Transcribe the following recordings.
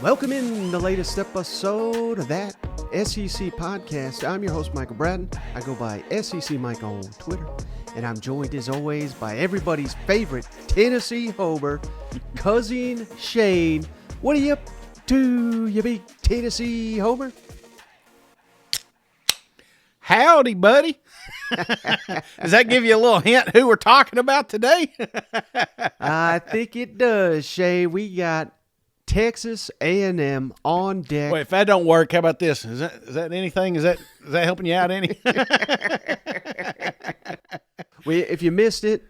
Welcome in the latest episode of that SEC podcast. I'm your host, Michael Bratton. I go by SEC Mike on Twitter. And I'm joined, as always, by everybody's favorite Tennessee homer, Cousin Shane. What are you up to, you big Tennessee homer? Howdy, buddy. Does that give you a little hint who we're talking about today? I think it does, Shane. We got Texas A&M on deck. Wait, if that don't work, how about this? Is that anything? Is that helping you out any? If you missed it,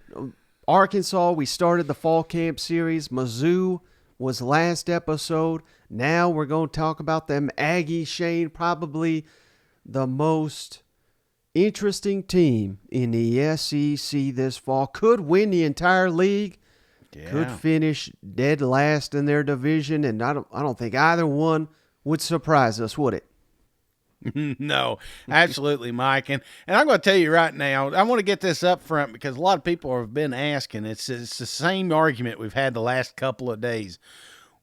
Arkansas, we started the fall camp series. Mizzou was last episode. Now we're going to talk about them Aggies, Shane, probably the most interesting team in the SEC this fall. Could win the entire league. Yeah. Could finish dead last in their division, and I don't think either one would surprise us, would it? No, absolutely, Mike. And I'm going to tell you right now, I want to get this up front because a lot of people have been asking. It's the same argument we've had the last couple of days.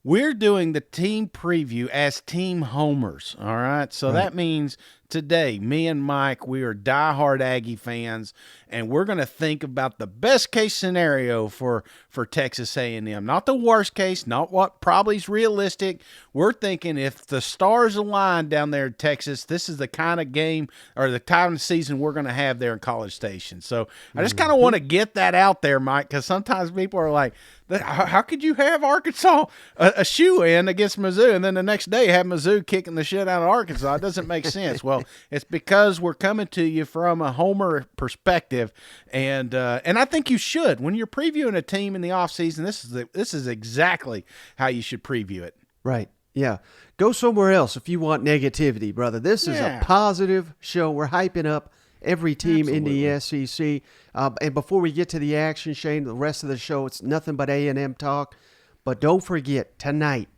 We're doing the team preview as team homers, all right? So that means today, me and Mike, we are diehard Aggie fans, and we're going to think about the best-case scenario for Texas A&M. Not the worst case, not what probably is realistic. We're thinking if the stars align down there in Texas, this is the kind of game or the time of season we're going to have there in College Station. So I just kind of want to get that out there, Mike, because sometimes people are like, how could you have Arkansas a shoe-in against Mizzou and then the next day have Mizzou kicking the shit out of Arkansas? It doesn't make sense. Well, it's because we're coming to you from a homer perspective, and I think you should. When you're previewing a team in the offseason, this is exactly how you should preview it. Right. Yeah. Go somewhere else if you want negativity, brother. This is a positive show. We're hyping up every team in the SEC. And before we get to the action, Shane, the rest of the show, it's nothing but A&M talk. But don't forget, tonight,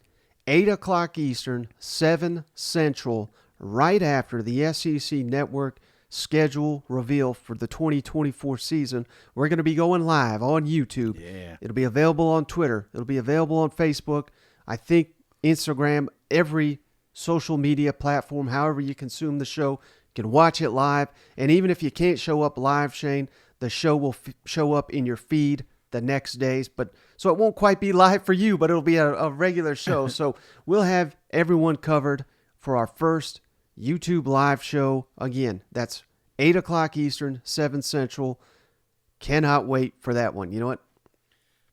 8 o'clock Eastern, 7 Central, right after the SEC Network schedule reveal for the 2024 season, we're going to be going live on YouTube. Yeah. It'll be available on Twitter. It'll be available on Facebook. I think Instagram, every social media platform, however you consume the show, you can watch it live. And even if you can't show up live, Shane, the show will show up in your feed the next days. So it won't quite be live for you, but it'll be a regular show. So we'll have everyone covered for our first YouTube live show. Again, that's 8 o'clock Eastern, 7 Central. Cannot wait for that one. You know what?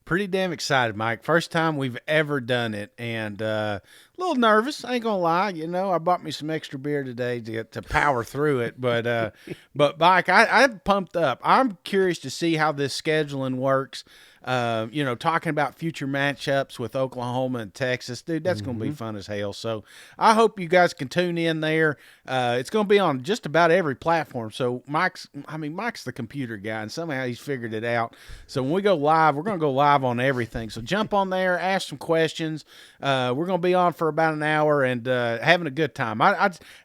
Pretty damn excited, Mike. First time we've ever done it, and a little nervous. I ain't gonna lie. You know, I bought me some extra beer today to power through it. But Mike, I'm pumped up. I'm curious to see how this scheduling works. Talking about future matchups with Oklahoma and Texas, dude, that's going to be fun as hell. So I hope you guys can tune in there. It's going to be on just about every platform. So Mike's the computer guy, and somehow he's figured it out. So when we go live, we're going to go live on everything. So jump on there, ask some questions. We're going to be on for about an hour and having a good time.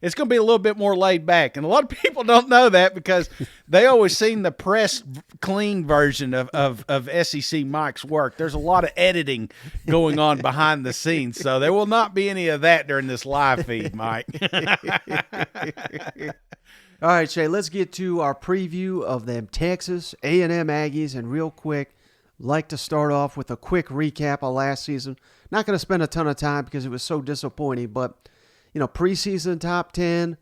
It's going to be a little bit more laid back, and a lot of people don't know that because they always seen the press clean version of SEC Mike's work. There's a lot of editing going on behind the scenes, so there will not be any of that during this live feed, Mike. All right, Shay, let's get to our preview of them Texas A&M Aggies, and real quick, like to start off with a quick recap of last season. Not going to spend a ton of time because it was so disappointing, but preseason top 10,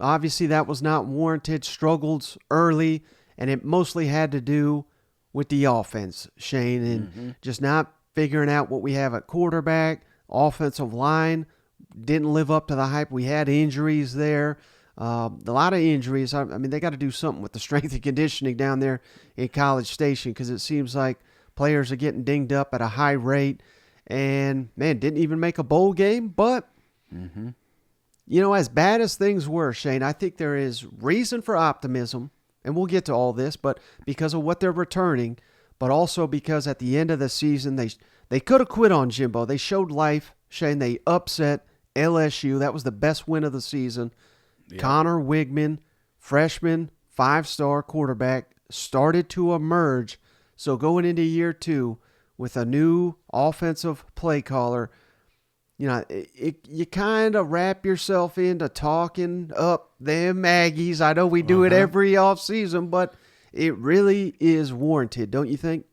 obviously that was not warranted, struggled early, and it mostly had to do with the offense, Shane, and just not figuring out what we have at quarterback. Offensive line didn't live up to the hype. We had injuries there. A lot of injuries. I mean, they got to do something with the strength and conditioning down there in College Station because it seems like players are getting dinged up at a high rate. And, man, didn't even make a bowl game. But, as bad as things were, Shane, I think there is reason for optimism. And we'll get to all this, but because of what they're returning, but also because at the end of the season, they could have quit on Jimbo. They showed life, Shane. They upset LSU. That was the best win of the season. Yep. Connor Wigman, freshman, 5-star quarterback, started to emerge. So going into year 2 with a new offensive play caller, you kind of wrap yourself into talking up them Aggies. I know we do it every offseason, but it really is warranted, don't you think?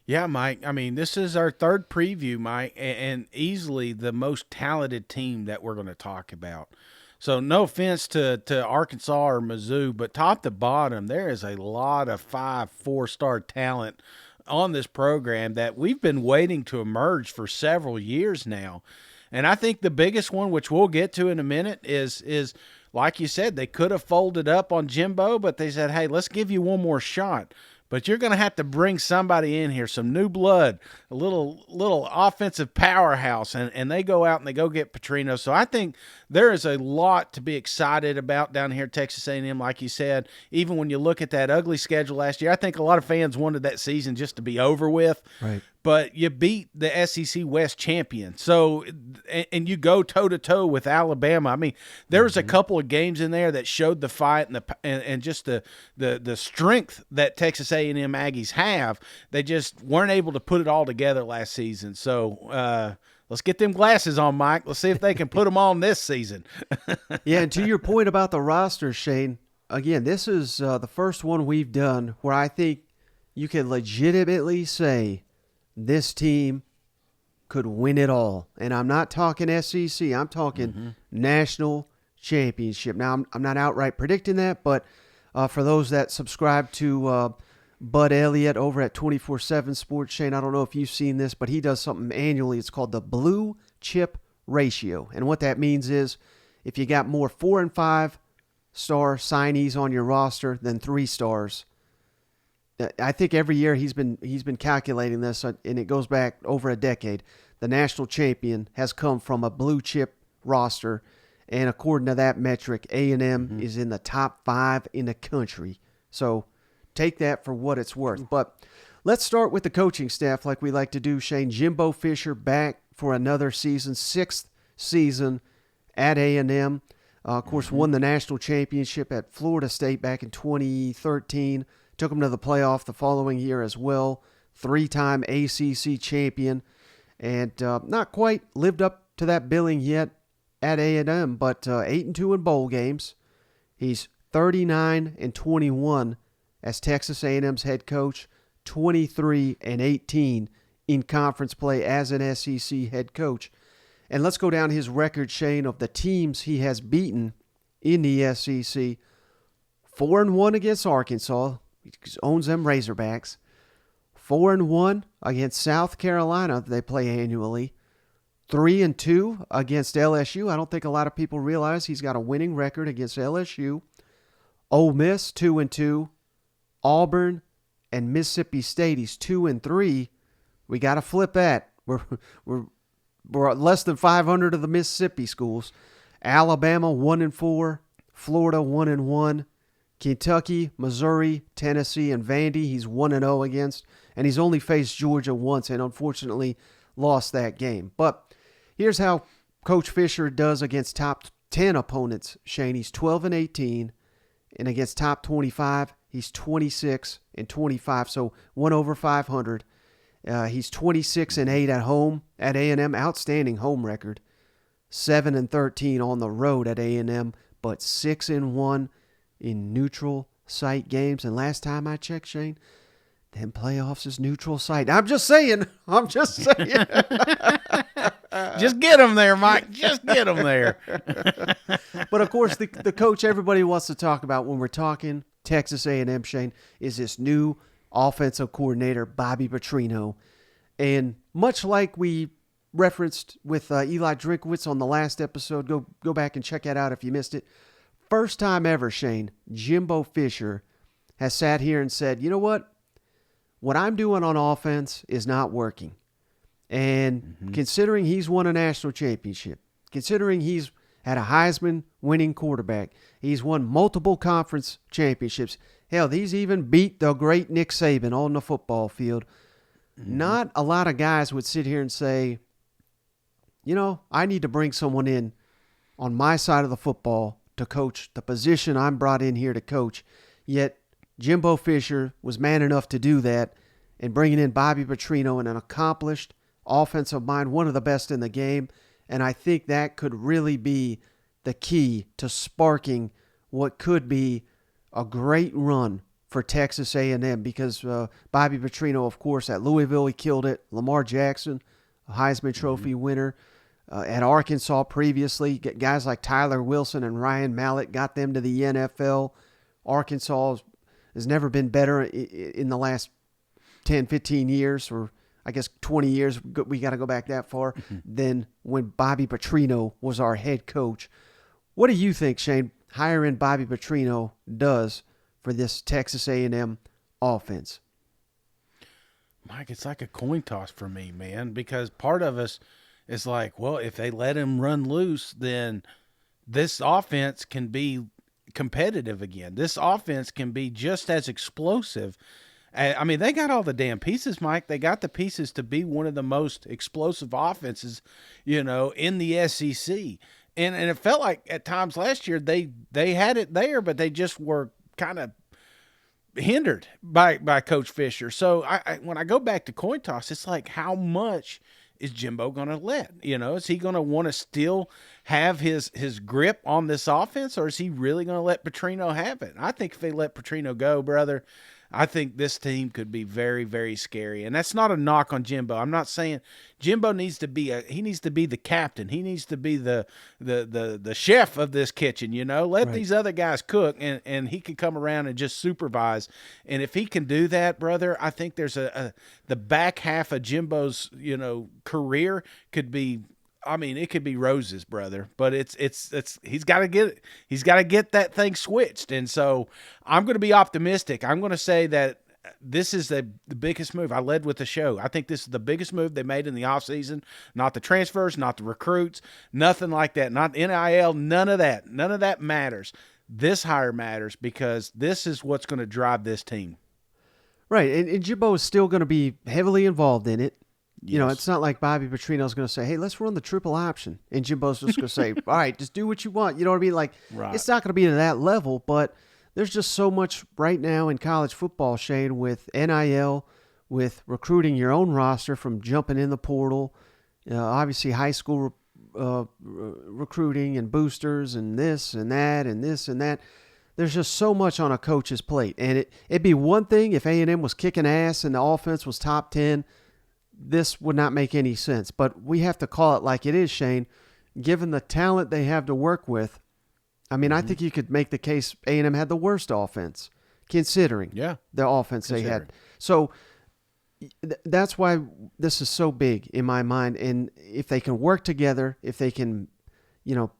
Yeah, Mike. I mean, this is our third preview, Mike, and easily the most talented team that we're going to talk about. So no offense to Arkansas or Mizzou, but top to bottom, there is a lot of 4-star talent on this program that we've been waiting to emerge for several years now. And I think the biggest one, which we'll get to in a minute, is like you said, they could have folded up on Jimbo, but they said, hey, let's give you one more shot. But you're going to have to bring somebody in here, some new blood, a little offensive powerhouse, and they go out and they go get Petrino. So I think there is a lot to be excited about down here at Texas A&M, like you said. Even when you look at that ugly schedule last year, I think a lot of fans wanted that season just to be over with. Right. But you beat the SEC West champion. So, and you go toe-to-toe with Alabama. I mean, there was a couple of games in there that showed the fight and just the strength that Texas A&M Aggies have. They just weren't able to put it all together last season. So, let's get them glasses on, Mike. Let's see if they can put them on this season. Yeah, and to your point about the roster, Shane, again, this is the first one we've done where I think you can legitimately say this team could win it all. And I'm not talking SEC. I'm talking national championship. Now, I'm not outright predicting that, but for those that subscribe to Bud Elliott over at 24/7 Sports, Shane, I don't know if you've seen this, but he does something annually. It's called the blue chip ratio. And what that means is if you got more 4- and 5-star signees on your roster than 3 stars, I think every year he's been calculating this, and it goes back over a decade. The national champion has come from a blue chip roster, and according to that metric, A&M is in the top 5 in the country. So take that for what it's worth. But let's start with the coaching staff, like we like to do. Shane, Jimbo Fisher back for another season, 6th season at A&M. Of course, won the national championship at Florida State back in 2013. Took them to the playoff the following year as well. 3-time ACC champion. And not quite lived up to that billing yet at A&M, but 8-2 in bowl games. He's 39-21 as Texas A&M's head coach. 23-18 in conference play as an SEC head coach. And let's go down his record, Shane, of the teams he has beaten in the SEC. 4-1 against Arkansas. He owns them Razorbacks. 4-1 against South Carolina. They play annually. 3-2 against LSU. I don't think a lot of people realize he's got a winning record against LSU. Ole Miss, 2-2. Auburn and Mississippi State, he's 2-3. We got to flip that. We're less than 500 of the Mississippi schools. Alabama, 1-4. Florida, 1-1. Kentucky, Missouri, Tennessee, and Vandy, he's 1-0 against. And he's only faced Georgia once and unfortunately lost that game. But here's how Coach Fisher does against top 10 opponents, Shane. He's 12-18. And against top 25, he's 26-25. So 1 over 500. He's 26-8 at home at A&M. Outstanding home record. 7-13 on the road at A&M, but 6-1 in neutral site games. And last time I checked, Shane, them playoffs is neutral site. I'm just saying. Just get them there, Mike. Just get them there. But, of course, the coach everybody wants to talk about when we're talking Texas A&M, Shane, is this new offensive coordinator, Bobby Petrino. And much like we referenced with Eli Drinkwitz on the last episode, go back and check that out if you missed it. First time ever, Shane, Jimbo Fisher has sat here and said, you know what? What I'm doing on offense is not working. And considering he's won a national championship, considering he's had a Heisman winning quarterback, he's won multiple conference championships. Hell, he's even beat the great Nick Saban on the football field. Not a lot of guys would sit here and say, you know, I need to bring someone in on my side of the football to coach the position I'm brought in here to coach. Yet Jimbo Fisher was man enough to do that, and bringing in Bobby Petrino and an accomplished offensive mind, one of the best in the game, and I think that could really be the key to sparking what could be a great run for Texas A&M, because Bobby Petrino, of course, at Louisville, he killed it. Lamar Jackson, a Heisman Trophy winner. At Arkansas previously, guys like Tyler Wilson and Ryan Mallett got them to the NFL. Arkansas has never been better in the last 10, 15 years, or I guess 20 years. We got to go back that far, than when Bobby Petrino was our head coach. What do you think, Shane, hiring Bobby Petrino does for this Texas A&M offense? Mike, it's like a coin toss for me, man, because part of us is like, well, if they let him run loose, then this offense can be competitive again. This offense can be just as explosive. I mean, they got all the damn pieces, Mike. They got the pieces to be one of the most explosive offenses, in the SEC. And it felt like at times last year they had it there, but they just were kind of hindered by Coach Fisher. So I when I go back to coin toss, it's like, how much is Jimbo going to let? Is he going to want to still have his grip on this offense, or is he really going to let Petrino have it? I think if they let Petrino go, brother, I think this team could be very, very scary. And that's not a knock on Jimbo. I'm not saying Jimbo needs to be the captain. He needs to be the chef of this kitchen, Let these other guys cook, and he can come around and just supervise. And if he can do that, brother, I think there's the back half of Jimbo's, career could be, it could be roses, brother, but it's he's got to get that thing switched. And so I'm going to be optimistic. I'm going to say that this is the biggest move. I led with the show. I think this is the biggest move they made in the offseason. Not the transfers, not the recruits, nothing like that. Not NIL, none of that. None of that matters. This hire matters because this is what's going to drive this team. Right, and Jimbo is still going to be heavily involved in it. Yes. It's not like Bobby Petrino's going to say, hey, let's run the triple option. And Jimbo's just going to say, all right, just do what you want. You know what I mean? Like, right. It's not going to be to that level, but there's just so much right now in college football, Shane, with NIL, with recruiting your own roster from jumping in the portal, obviously high school recruiting and boosters and this and that and this and that. There's just so much on a coach's plate. And it'd be one thing if A&M was kicking ass and the offense was top 10. This would not make any sense, but we have to call it like it is, Shane. Given the talent they have to work with, I think you could make the case A&M had the worst offense, considering the offense they had. So that's why this is so big in my mind. And if they can work together, if they can,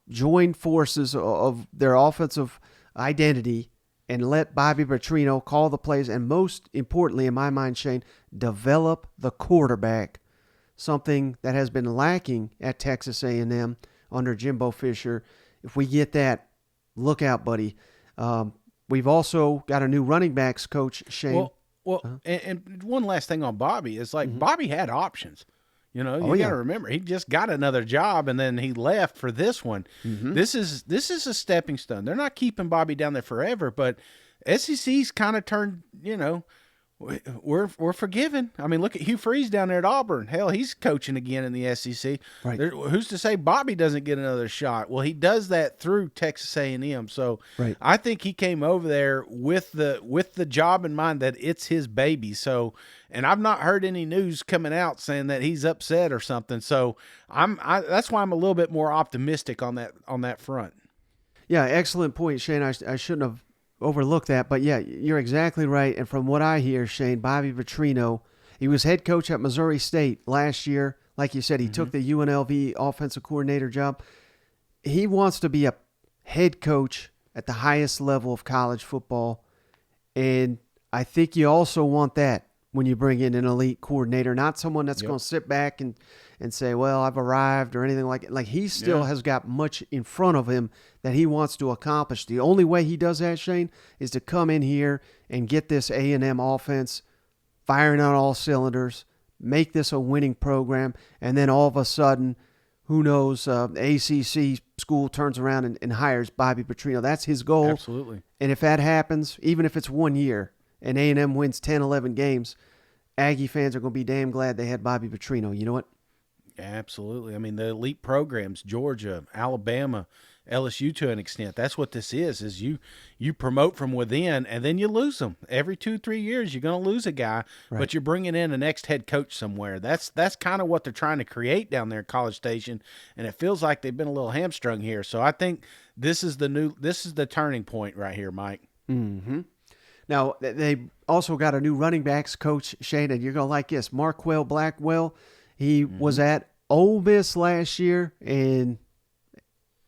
join forces of their offensive identity and let Bobby Petrino call the plays, and most importantly, in my mind, Shane, develop the quarterback, something that has been lacking at Texas A&M under Jimbo Fisher. If we get that, look out, buddy. We've also got a new running backs coach, Shane. Well, and one last thing on Bobby is Bobby had options. You got to remember, he just got another job and then he left for this one. Mm-hmm. This is a stepping stone. They're not keeping Bobby down there forever, but SEC's kind of turned, we're forgiven. Look at Hugh Freeze down there at Auburn. Hell, he's coaching again in the SEC. Right. Who's to say Bobby doesn't get another shot? Well, he does that through Texas A&M. So right. I think he came over there with the job in mind that it's his baby. So, and I've not heard any news coming out saying that he's upset or something. So that's why I'm a little bit more optimistic on that front. Yeah, excellent point, Shane. I shouldn't have overlook that, but yeah, you're exactly right. And from what I hear, Shane, Bobby Petrino, he was head coach at Missouri State last year. Like you said, he took the UNLV offensive coordinator job. He wants to be a head coach at the highest level of college football, and I think you also want that when you bring in an elite coordinator, not someone that's going to sit back and say, well, I've arrived or anything like it. Like, he still has got much in front of him that he wants to accomplish. The only way he does that, Shane, is to come in here and get this A&M offense firing on all cylinders, make this a winning program, and then all of a sudden who knows, ACC school turns around and hires Bobby Petrino. That's his goal. Absolutely. And if that happens, even if it's 1 year and A&M wins 10, 11 games, Aggie fans are going to be damn glad they had Bobby Petrino. You know what? Absolutely. I mean, the elite programs, Georgia, Alabama, LSU to an extent, that's what this is you promote from within and then you lose them. Every 2-3 years, you're going to lose a guy, Right. but you're bringing in a next head coach somewhere. That's kind of what they're trying to create down there at College Station, and it feels like they've been a little hamstrung here. So I think this is the turning point right here, Mike. Mm-hmm. Now, they also got a new running backs coach, Shane, and you're going to like this. Marquell Blackwell, he was at Ole Miss last year, and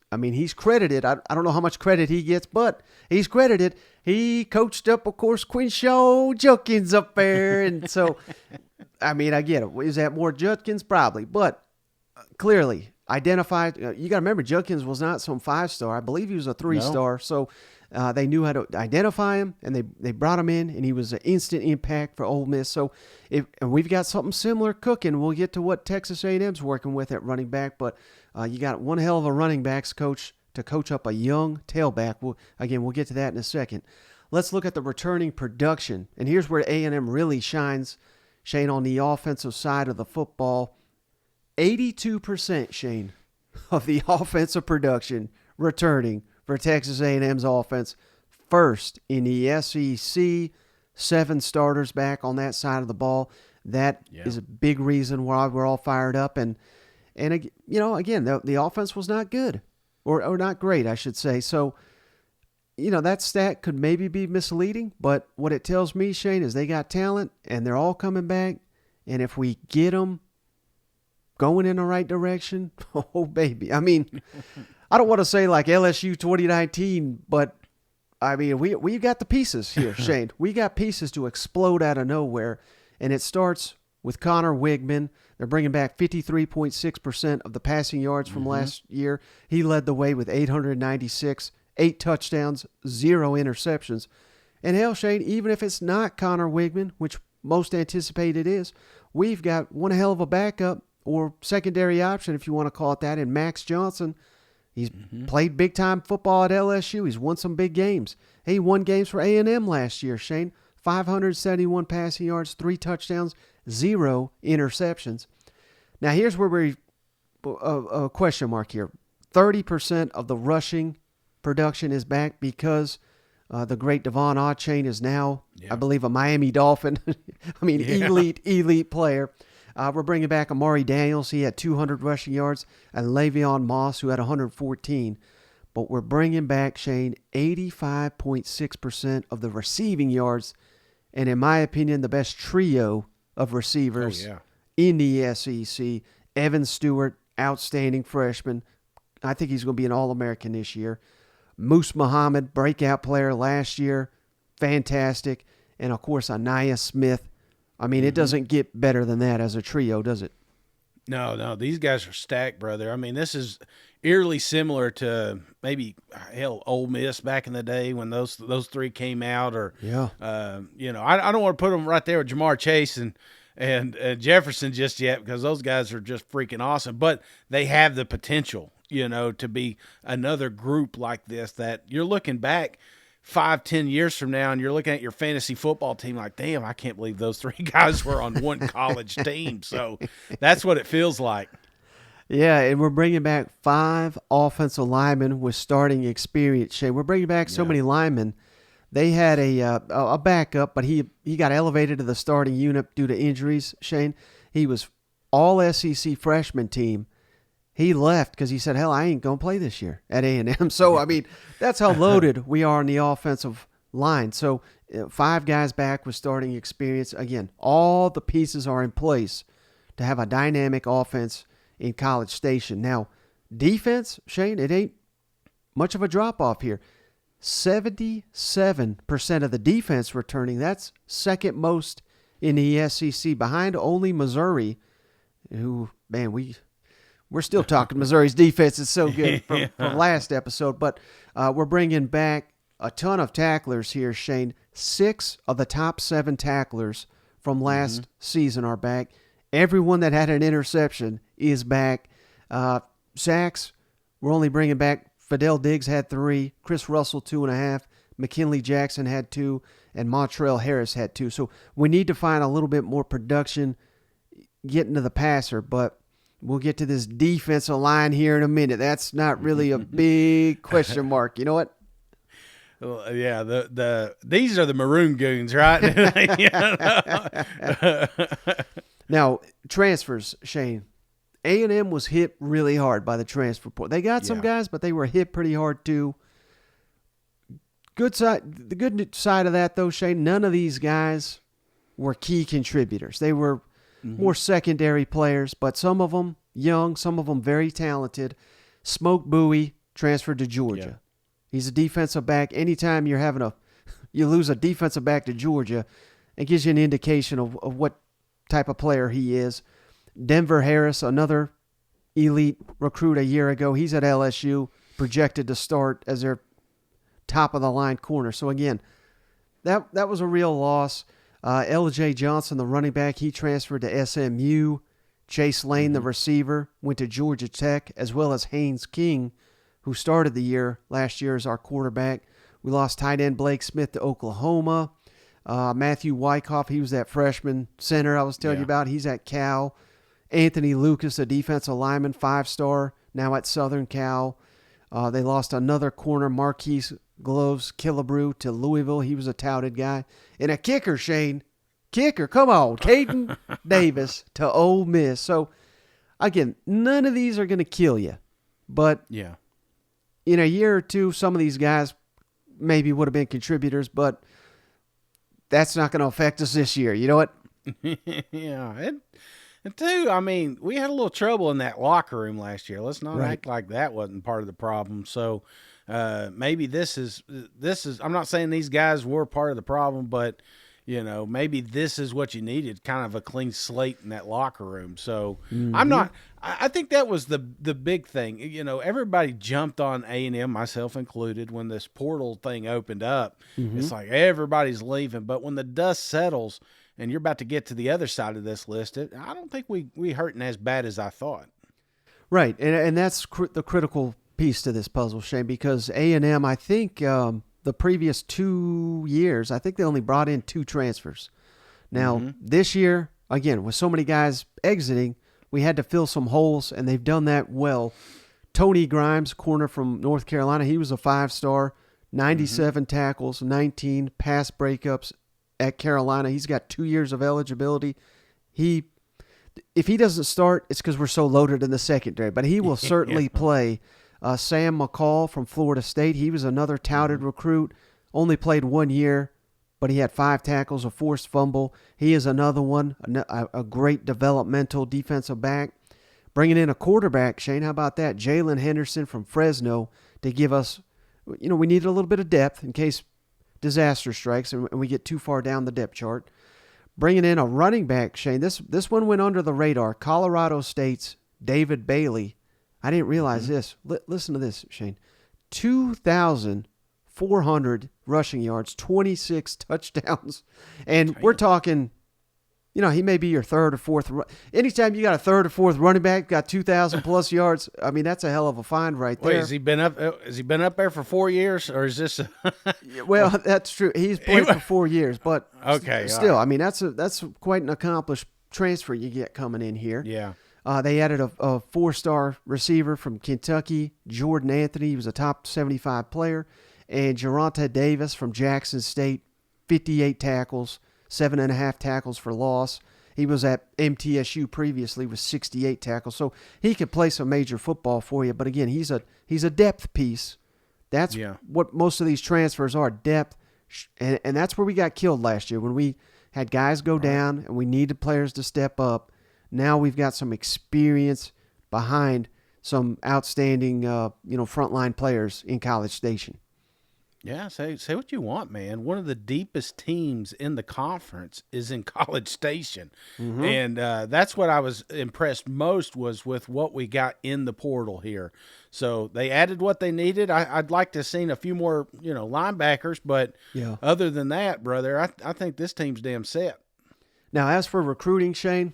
I mean, he's credited. I don't know how much credit he gets, but he's credited. He coached up, of course, Quinshaw Judkins up there. And so, I mean, I get it. Is that more Judkins? Probably. But clearly identified. You got to remember, Judkins was not some 5-star. I believe he was a 3-star. No. So they knew how to identify him, and they brought him in, and he was an instant impact for Ole Miss. So and we've got something similar cooking. We'll get to what Texas A&M's working with at running back, but you got one hell of a running backs coach to coach up a young tailback. We'll get to that in a second. Let's look at the returning production, and here's where A&M really shines, Shane, on the offensive side of the football. 82%, Shane, of the offensive production returning for Texas A&M's offense. First in the SEC, 7 starters back on that side of the ball. That is a big reason why we're all fired up. And again, the offense was not good or not great, I should say. So, that stat could maybe be misleading, but what it tells me, Shane, is they got talent and they're all coming back. And if we get them going in the right direction, oh, baby. I mean, I don't want to say like LSU 2019, but I mean, we got the pieces here, Shane. We got pieces to explode out of nowhere, and it starts with Connor Wigman. They're bringing back 53.6% of the passing yards from last year. He led the way with 896, 8 touchdowns, 0 interceptions. And hell, Shane, even if it's not Connor Wigman, which most anticipate it is, we've got one hell of a backup or secondary option, if you want to call it that, in Max Johnson. He's played big-time football at LSU. He's won some big games. He won games for A&M last year, Shane. 571 passing yards, 3 touchdowns, 0 interceptions. Now, here's where we a question mark here. 30% of the rushing production is back because the great Devon Achain is now, I believe, a Miami Dolphin. I mean, elite player. We're bringing back Amari Daniels. He had 200 rushing yards, and Le'Veon Moss, who had 114. But we're bringing back, Shane, 85.6% of the receiving yards, and in my opinion, the best trio of receivers in the SEC. Evan Stewart, outstanding freshman. I think he's going to be an All-American this year. Moose Muhammad, breakout player last year, fantastic. And, of course, Anaya Smith. I mean, it doesn't get better than that as a trio, does it? No, these guys are stacked, brother. I mean, this is eerily similar to maybe Ole Miss back in the day when those 3 came out, or I don't want to put them right there with Jamar Chase and Jefferson just yet, because those guys are just freaking awesome. But they have the potential, to be another group like this that you're looking back 5-10 years from now, and you're looking at your fantasy football team like, damn, I can't believe those 3 guys were on one college team. So that's what it feels like. Yeah, and we're bringing back 5 offensive linemen with starting experience, Shane. We're bringing back so many linemen. They had a backup, but he got elevated to the starting unit due to injuries, Shane. He was all SEC freshman team. He left because he said, hell, I ain't going to play this year at A&M. So, I mean, that's how loaded we are on the offensive line. So, 5 guys back with starting experience. Again, all the pieces are in place to have a dynamic offense in College Station. Now, defense, Shane, it ain't much of a drop-off here. 77% of the defense returning. That's second most in the SEC, behind only Missouri, who, man, we're still talking Missouri's defense is so good from last episode. But we're bringing back a ton of tacklers here, Shane. 6 of the top 7 tacklers from last season are back. Everyone that had an interception is back. Sacks, we're only bringing back Fidel Diggs had 3, Chris Russell 2.5, McKinley Jackson had 2, and Montrell Harris had 2. So we need to find a little bit more production getting to the passer, but we'll get to this defensive line here in a minute. That's not really a big question mark. You know what? Well, yeah, these are the Maroon Goons, right? Now, transfers, Shane. A&M was hit really hard by the transfer portal. They got some guys, but they were hit pretty hard too. The good side of that, though, Shane, none of these guys were key contributors. They were more secondary players, but some of them young, some of them very talented. Smoke Bowie transferred to Georgia. Yeah. He's a defensive back. Anytime you lose a defensive back to Georgia, it gives you an indication of what type of player he is. Denver Harris, another elite recruit a year ago. He's at LSU, projected to start as their top-of-the-line corner. So, again, that was a real loss. L.J. Johnson, the running back, he transferred to SMU. Chase Lane, the receiver, went to Georgia Tech, as well as Haynes King, who started the year last year as our quarterback. We lost tight end Blake Smith to Oklahoma. Matthew Wyckoff, he was that freshman center I was telling you about. He's at Cal. Anthony Lucas, a defensive lineman, 5-star, now at Southern Cal. They lost another corner, Marquise Gloves Killebrew, to Louisville. He was a touted guy. And a kicker, Shane. Kicker, come on. Caden Davis to Ole Miss. So, again, none of these are going to kill you. But in a year or two, some of these guys maybe would have been contributors, but that's not going to affect us this year. You know what? And two, I mean, we had a little trouble in that locker room last year. Let's not act like that wasn't part of the problem. So maybe this is. I'm not saying these guys were part of the problem, but maybe this is what you needed, kind of a clean slate in that locker room. So I think that was the big thing. Everybody jumped on A&M, myself included, when this portal thing opened up. It's like everybody's leaving, but when the dust settles and you're about to get to the other side of this list, I don't think we hurting as bad as I thought. Right, and that's the critical piece to this puzzle, Shane, because A&M, I think the previous 2 years, I think they only brought in 2 transfers. Now, this year, again, with so many guys exiting, we had to fill some holes, and they've done that well. Tony Grimes, corner from North Carolina, he was a 5-star, 97 tackles, 19 pass breakups at Carolina. He's got 2 years of eligibility. If he doesn't start, it's because we're so loaded in the secondary, but he will certainly play. Sam McCall from Florida State, he was another touted recruit, only played 1 year, but he had 5 tackles, a forced fumble. He is another one, a great developmental defensive back. Bringing in a quarterback, Shane, how about that? Jalen Henderson from Fresno to give us, we needed a little bit of depth in case disaster strikes and we get too far down the depth chart. Bringing in a running back, Shane. This one went under the radar. Colorado State's David Bailey. I didn't realize this. Listen to this, Shane. 2,400 rushing yards, 26 touchdowns. And we're talking, he may be your third or fourth. Anytime you got a third or fourth running back, got 2,000 plus yards, I mean, that's a hell of a find right there. Wait, has he been up there for 4 years, or is this? Well, that's true. He's played for 4 years, but still, right. I mean, that's quite an accomplished transfer you get coming in here. Yeah. They added a 4-star receiver from Kentucky, Jordan Anthony. He was a top 75 player. And Geronta Davis from Jackson State, 58 tackles, 7.5 tackles for loss. He was at MTSU previously with 68 tackles. So he could play some major football for you. But again, he's a depth piece. That's what most of these transfers are, depth. And that's where we got killed last year when we had guys go down and we needed players to step up. Now we've got some experience behind some outstanding, frontline players in College Station. Yeah, say what you want, man. One of the deepest teams in the conference is in College Station. And that's what I was impressed most was with what we got in the portal here. So they added what they needed. I'd like to have seen a few more, linebackers, but other than that, brother, I think this team's damn set. Now, as for recruiting, Shane,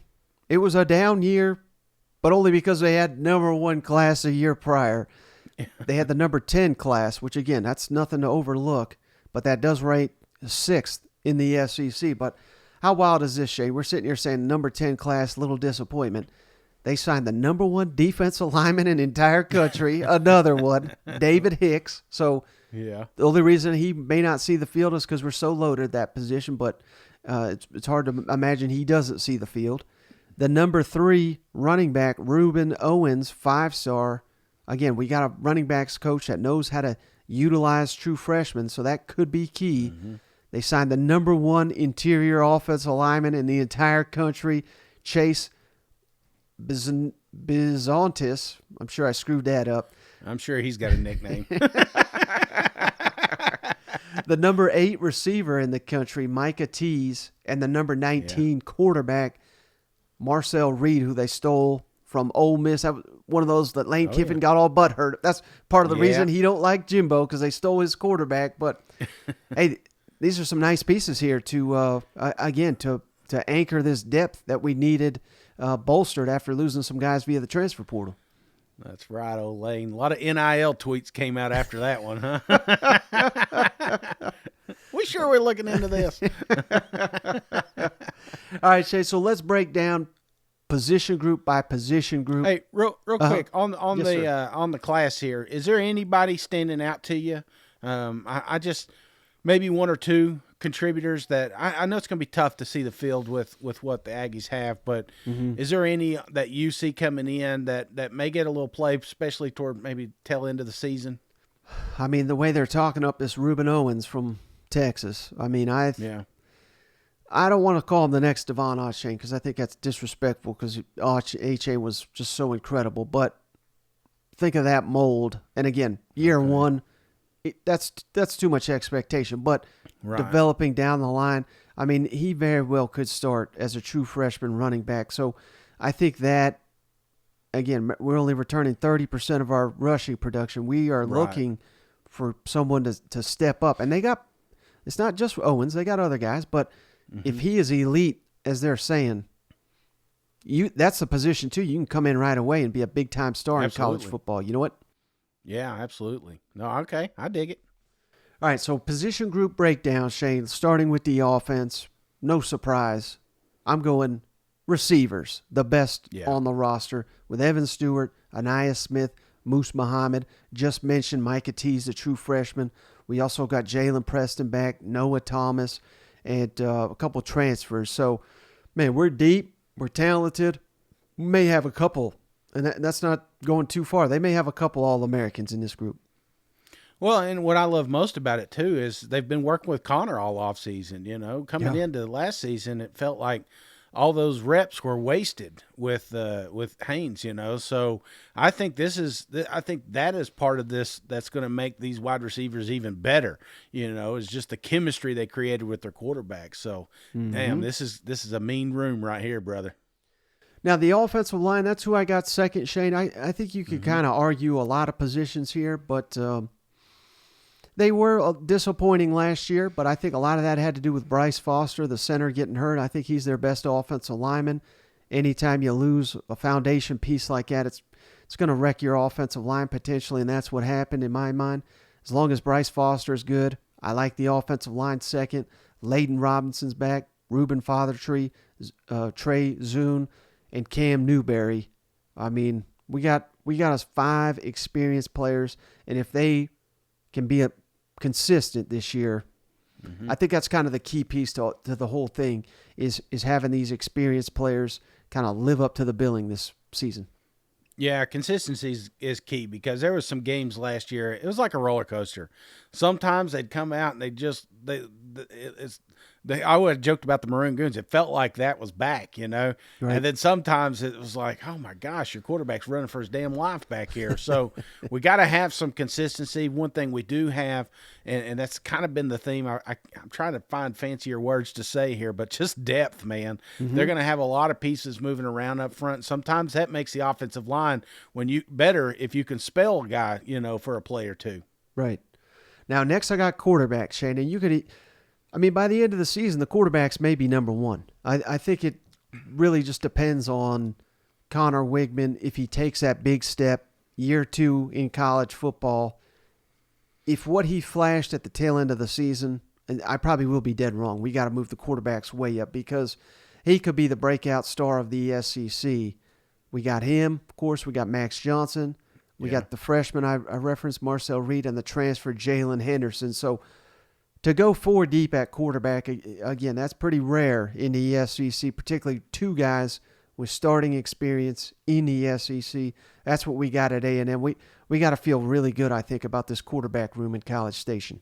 it was a down year but only because they had number 1 class a year prior. They had the number 10 class, which again, that's nothing to overlook, but that does rate 6th in the SEC. But how wild is this, Shay? We're sitting here saying number 10 class, little disappointment. They signed the number 1 defensive lineman in the entire country, another one, David Hicks. So yeah, the only reason he may not see the field is because we're so loaded at that position, but it's hard to imagine he doesn't see the field. The number 3 running back, Reuben Owens, 5-star. Again, we got a running backs coach that knows how to utilize true freshmen, so that could be key. Mm-hmm. They signed the number 1 interior offensive lineman in the entire country, Chase Bizontis. I'm sure I screwed that up. I'm sure he's got a nickname. The number 8 receiver in the country, Micah Tease, and the number 19 quarterback, Marcel Reed, who they stole from Ole Miss. That was one of those that Lane Kiffin got all butthurt. That's part of the reason he don't like Jimbo, because they stole his quarterback. But hey, these are some nice pieces here to again to anchor this depth that we needed bolstered after losing some guys via the transfer portal. That's right, old Lane. A lot of NIL tweets came out after that one, huh? We sure we're looking into this. All right, Shay, so let's break down position group by position group. Hey, real quick on the class here, is there anybody standing out to you? I just maybe 1 or 2 contributors that I know it's going to be tough to see the field with what the Aggies have, but is there any that you see coming in that may get a little play, especially toward maybe tail end of the season? I mean, the way they're talking up this Reuben Owens from Texas. I mean, I don't want to call him the next Devon Achane because I think that's disrespectful, because Achane was just so incredible. But think of that mold. And again, year 1, that's too much expectation. But developing down the line, I mean, he very well could start as a true freshman running back. So I think that, again, we're only returning 30% of our rushing production. We are looking for someone to step up. And they got, it's not just Owens, they got other guys, but if he is elite, as they're saying, that's a position too. You can come in right away and be a big time star in college football. You know what? Yeah, absolutely. No, okay, I dig it. All right, so position group breakdown, Shane. Starting with the offense, no surprise. I'm going receivers, the best on the roster, with Evan Stewart, Aniyah Smith, Moose Muhammad. Just mentioned Micah Tease, the true freshman. We also got Jalen Preston back, Noah Thomas, and a couple transfers. So, man, we're deep. We're talented. We may have a couple, and that's not going too far. They may have a couple All-Americans in this group. Well, and what I love most about it, too, is they've been working with Connor all offseason. You know, coming into last season, it felt like all those reps were wasted with Haynes, you know. So I think that is part of this that's going to make these wide receivers even better, you know, is just the chemistry they created with their quarterback. So, damn, this is a mean room right here, brother. Now, the offensive line, that's who I got second, Shane. I think you could kind of argue a lot of positions here, but they were disappointing last year, but I think a lot of that had to do with Bryce Foster, the center, getting hurt. I think he's their best offensive lineman. Anytime you lose a foundation piece like that, it's going to wreck your offensive line potentially, and that's what happened in my mind. As long as Bryce Foster is good, I like the offensive line second. Layden Robinson's back, Reuben Fathertree, Trey Zune, and Cam Newberry. I mean, we got us 5 experienced players, and if they can be consistent this year, I think that's kind of the key piece to the whole thing is having these experienced players kind of live up to the billing this season. Yeah, consistency is key, because there was some games last year. It was like a roller coaster. Sometimes they'd come out and I would have joked about the Maroon Goons. It felt like that was back, you know. Right. And then sometimes it was like, oh my gosh, your quarterback's running for his damn life back here. So we got to have some consistency. One thing we do have, and that's kind of been the theme. I'm trying to find fancier words to say here, but just depth, man. They're going to have a lot of pieces moving around up front. Sometimes that makes the offensive line better if you can spell a guy, you know, for a play or two. Right. Now, next I got quarterback, Shane, and by the end of the season, the quarterbacks may be number 1. I think it really just depends on Connor Wigman, if he takes that big step, year 2 in college football, if what he flashed at the tail end of the season, and I probably will be dead wrong, we got to move the quarterbacks way up because he could be the breakout star of the SEC. We got him, of course. We got Max Johnson. We got the freshman I referenced, Marcel Reed, and the transfer Jalen Henderson. So to go 4 deep at quarterback, again, that's pretty rare in the SEC, particularly 2 guys with starting experience in the SEC. That's what we got at A&M. We got to feel really good, I think, about this quarterback room in College Station.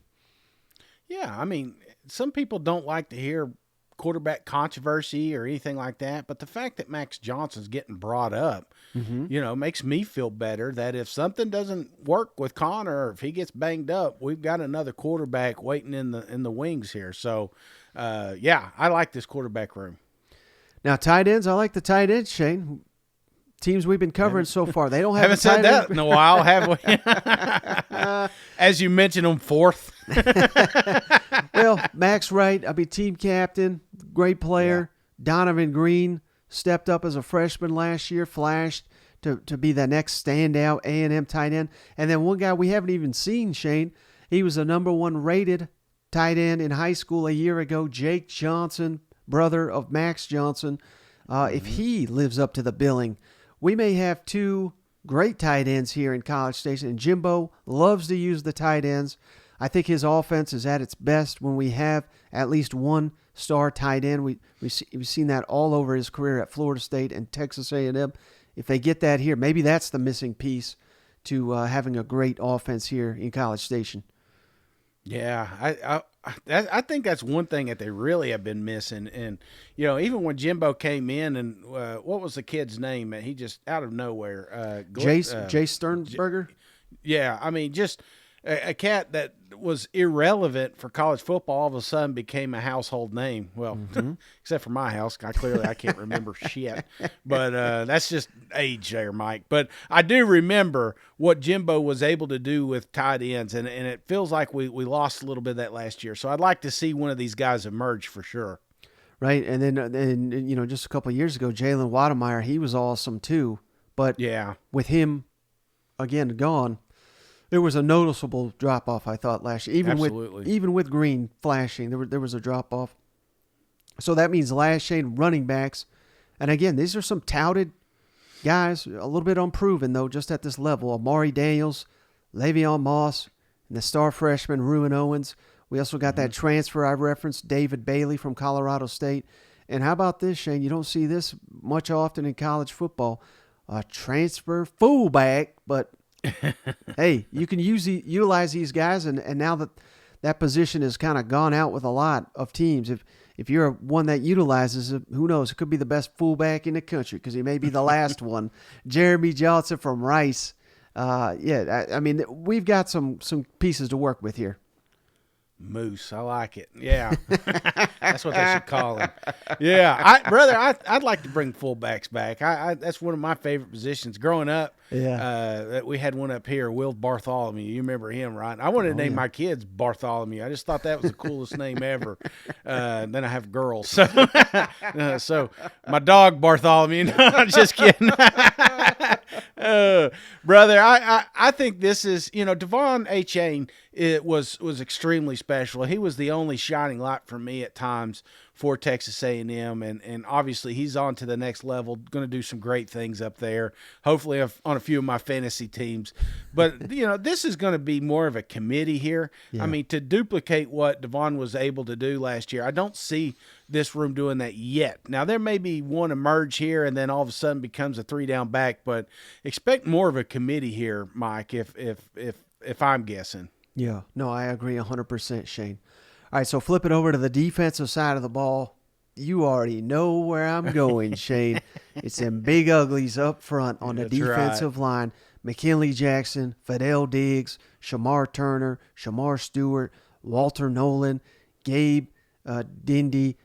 Yeah, I mean, some people don't like to hear quarterback controversy or anything like that, but the fact that Max Johnson's getting brought up, makes me feel better that if something doesn't work with Connor, or if he gets banged up, we've got another quarterback waiting in the wings here. So, I like this quarterback room. Now, tight ends, I like the tight ends, Shane. Teams we've been covering so far, they don't have haven't said that in a while, have we? As you mentioned them fourth. Well, Max Wright, team captain, great player. Yeah. Donovan Green stepped up as a freshman last year, flashed to be the next standout A&M tight end. And then one guy we haven't even seen, Shane, he was the number 1 rated tight end in high school a year ago, Jake Johnson, brother of Max Johnson. If he lives up to the billing, we may have 2 great tight ends here in College Station. And Jimbo loves to use the tight ends. I think his offense is at its best when we have at least 1 star tight end. We've seen that all over his career at Florida State and Texas A&M. If they get that here, maybe that's the missing piece to having a great offense here in College Station. Yeah, I think that's one thing that they really have been missing. And, even when Jimbo came in and what was the kid's name? He just out of nowhere. Jay Sternberger? Yeah, just a cat that was irrelevant for college football all of a sudden became a household name. Well, except for my house. I can't remember shit. But that's just age there, Mike. But I do remember what Jimbo was able to do with tight ends, and it feels like we lost a little bit of that last year. So I'd like to see one of these guys emerge for sure. Right, and then just a couple of years ago, Jalen Wademeyer, he was awesome too. But with him, again, gone, there was a noticeable drop-off, I thought, last year. Even with Green flashing, there was a drop-off. So that means last year running backs. And again, these are some touted guys, a little bit unproven, though, just at this level. Amari Daniels, Le'Veon Moss, and the star freshman, Ruben Owens. We also got that transfer I referenced, David Bailey from Colorado State. And how about this, Shane? You don't see this much often in college football. A transfer fullback, but hey, you can utilize these guys, and now that position has kind of gone out with a lot of teams. If you're one that utilizes it, who knows? It could be the best fullback in the country because he may be the last one. Jeremy Johnson from Rice. We've got some pieces to work with here. Moose, I like it. Yeah, that's what they should call him. Yeah, I'd like to bring fullbacks back. That's one of my favorite positions. Growing up, we had one up here, Will Bartholomew. You remember him, right? I wanted to name my kids Bartholomew. I just thought that was the coolest name ever. Then I have girls, so my dog Bartholomew. No, I'm just kidding. Brother, I think this is, Devon Achane, it was extremely special. He was the only shining light for me at times for Texas A&M, and obviously he's on to the next level, going to do some great things up there, hopefully on a few of my fantasy teams. But, this is going to be more of a committee here. Yeah. To duplicate what Devon was able to do last year, I don't see this room doing that yet. Now, there may be one emerge here and then all of a sudden becomes a 3-down back, but expect more of a committee here, Mike, if I'm guessing. Yeah, no, I agree 100%, Shane. All right, so flip it over to the defensive side of the ball. You already know where I'm going, Shane. It's them big uglies up front on the defensive line. McKinley Jackson, Fidel Diggs, Shamar Turner, Shamar Stewart, Walter Nolan, Gabe Dindy,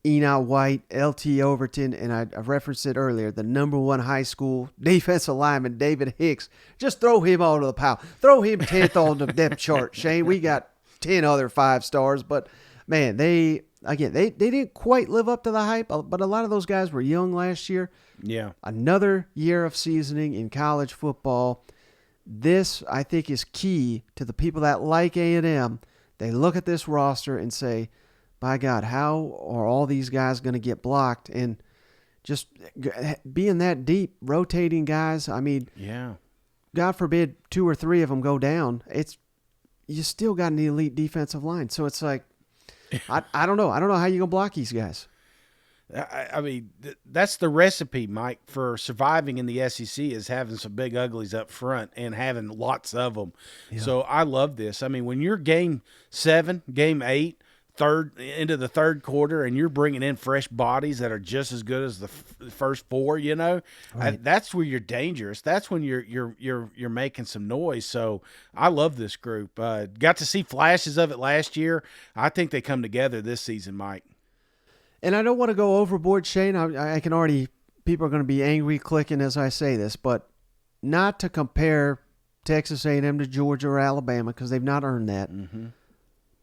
Enoch White, L.T. Overton, and I referenced it earlier, the number 1 high school defensive lineman, David Hicks. Just throw him onto the pile. Throw him 10th on the depth chart, Shane. We got 10 other 5 stars, but, man, they again, they didn't quite live up to the hype, but a lot of those guys were young last year. Yeah. Another year of seasoning in college football. This, I think, is key to the people that like A&M. They look at this roster and say, by God, how are all these guys going to get blocked? And just being that deep, rotating guys, I mean, yeah. God forbid 2 or 3 of them go down. You still got an elite defensive line. So it's like, I don't know. I don't know how you're going to block these guys. I mean, that's the recipe, Mike, for surviving in the SEC is having some big uglies up front and having lots of them. Yeah. So I love this. I mean, when you're game 7, game 8, into the third quarter, and you're bringing in fresh bodies that are just as good as the first 4, right. That's where you're dangerous. That's when you're making some noise. So I love this group. Got to see flashes of it last year. I think they come together this season, Mike. And I don't want to go overboard, Shane. I can already, people are going to be angry clicking as I say this, but not to compare Texas A&M to Georgia or Alabama because they've not earned that. Mm-hmm.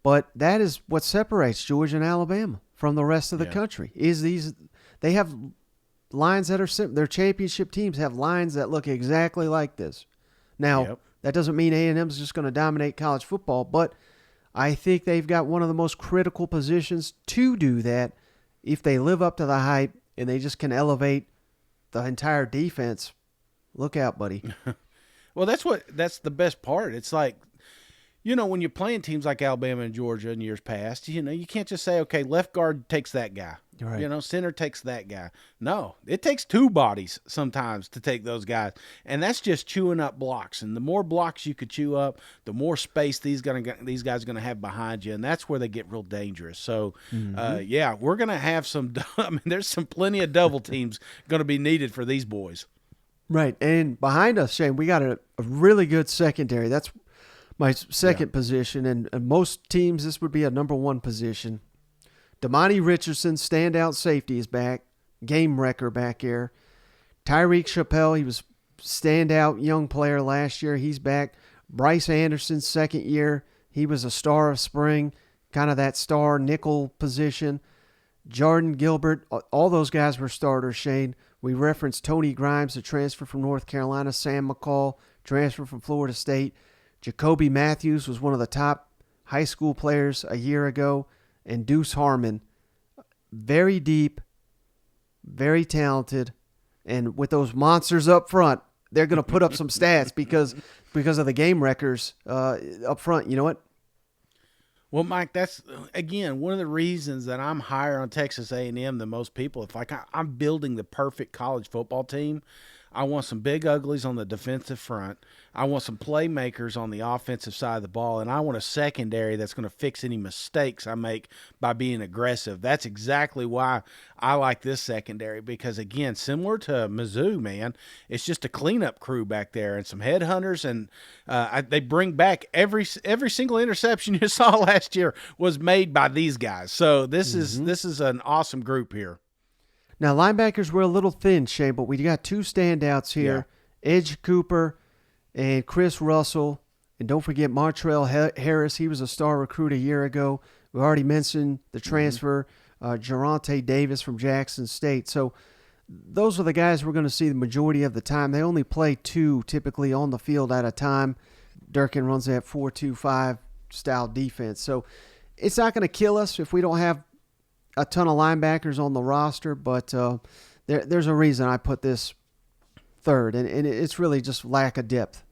But that is what separates Georgia and Alabama from the rest of the country. They have lines that are their championship teams have lines that look exactly like this. Now, that doesn't mean A&M is just going to dominate college football, but I think they've got one of the most critical positions to do that. If they live up to the hype and they just can elevate the entire defense, look out, buddy. Well, that's the best part. It's like, when you're playing teams like Alabama and Georgia in years past, you can't just say, okay, left guard takes that guy. Right. Center takes that guy. No, it takes 2 bodies sometimes to take those guys. And that's just chewing up blocks. And the more blocks you could chew up, the more space these guys are going to have behind you. And that's where they get real dangerous. So, we're going to have there's plenty of double teams going to be needed for these boys. Right. And behind us, Shane, we got a really good secondary. That's my second position. And most teams, this would be a number 1 position. Damani Richardson, standout safety, is back. Game wrecker back here. Tyreek Chappelle, he was standout young player last year. He's back. Bryce Anderson, second year. He was a star of spring, kind of that star nickel position. Jordan Gilbert, all those guys were starters, Shane. We referenced Tony Grimes, the transfer from North Carolina. Sam McCall, transfer from Florida State. Jacoby Matthews was one of the top high school players a year ago. And Deuce Harmon, very deep, very talented, and with those monsters up front, they're going to put up some stats because of the game wreckers up front. You know what? Well, Mike, that's, again, one of the reasons that I'm higher on Texas A&M than most people. If I'm building the perfect college football team, I want some big uglies on the defensive front. I want some playmakers on the offensive side of the ball, and I want a secondary that's going to fix any mistakes I make by being aggressive. That's exactly why I like this secondary because, again, similar to Mizzou, man, it's just a cleanup crew back there and some headhunters, and they bring back every single interception you saw last year was made by these guys. So this is an awesome group here. Now, linebackers were a little thin, Shane, but we got 2 standouts here. Yeah. Edge Cooper and Chris Russell. And don't forget Montrell Harris. He was a star recruit a year ago. We already mentioned the transfer, Geronte Davis from Jackson State. So those are the guys we're going to see the majority of the time. They only play 2 typically on the field at a time. Durkin runs that 4-2-5 style defense. So it's not going to kill us if we don't have a ton of linebackers on the roster, but there's a reason I put this third, and it's really just lack of depth.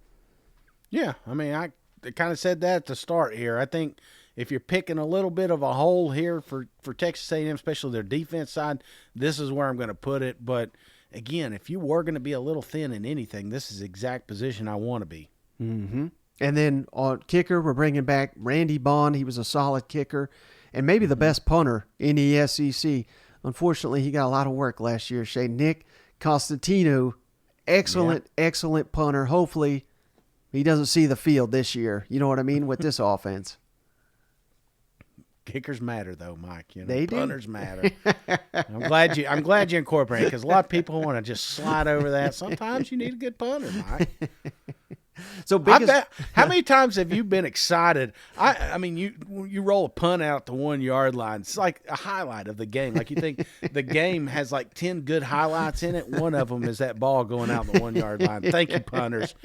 Yeah, I mean, I kind of said that at the start here. I think if you're picking a little bit of a hole here for Texas A&M, especially their defense side, this is where I'm going to put it. But, again, if you were going to be a little thin in anything, this is the exact position I want to be. Mm-hmm. And then on kicker, we're bringing back Randy Bond. He was a solid kicker. And maybe the best punter in the SEC. Unfortunately, he got a lot of work last year. Nick Costantino, excellent punter. Hopefully, he doesn't see the field this year. You know what I mean, with this offense. Kickers matter, though, Mike. They do. Punters matter. I'm glad you incorporate it because a lot of people want to just slide over that. Sometimes you need a good punter, Mike. So I biggest. bet. How many times have you been excited? I mean, you roll a punt out the 1 yard line. It's like a highlight of the game. Like you think the game has like 10 good highlights in it. One of them is that ball going out the 1 yard line. Thank you, punters.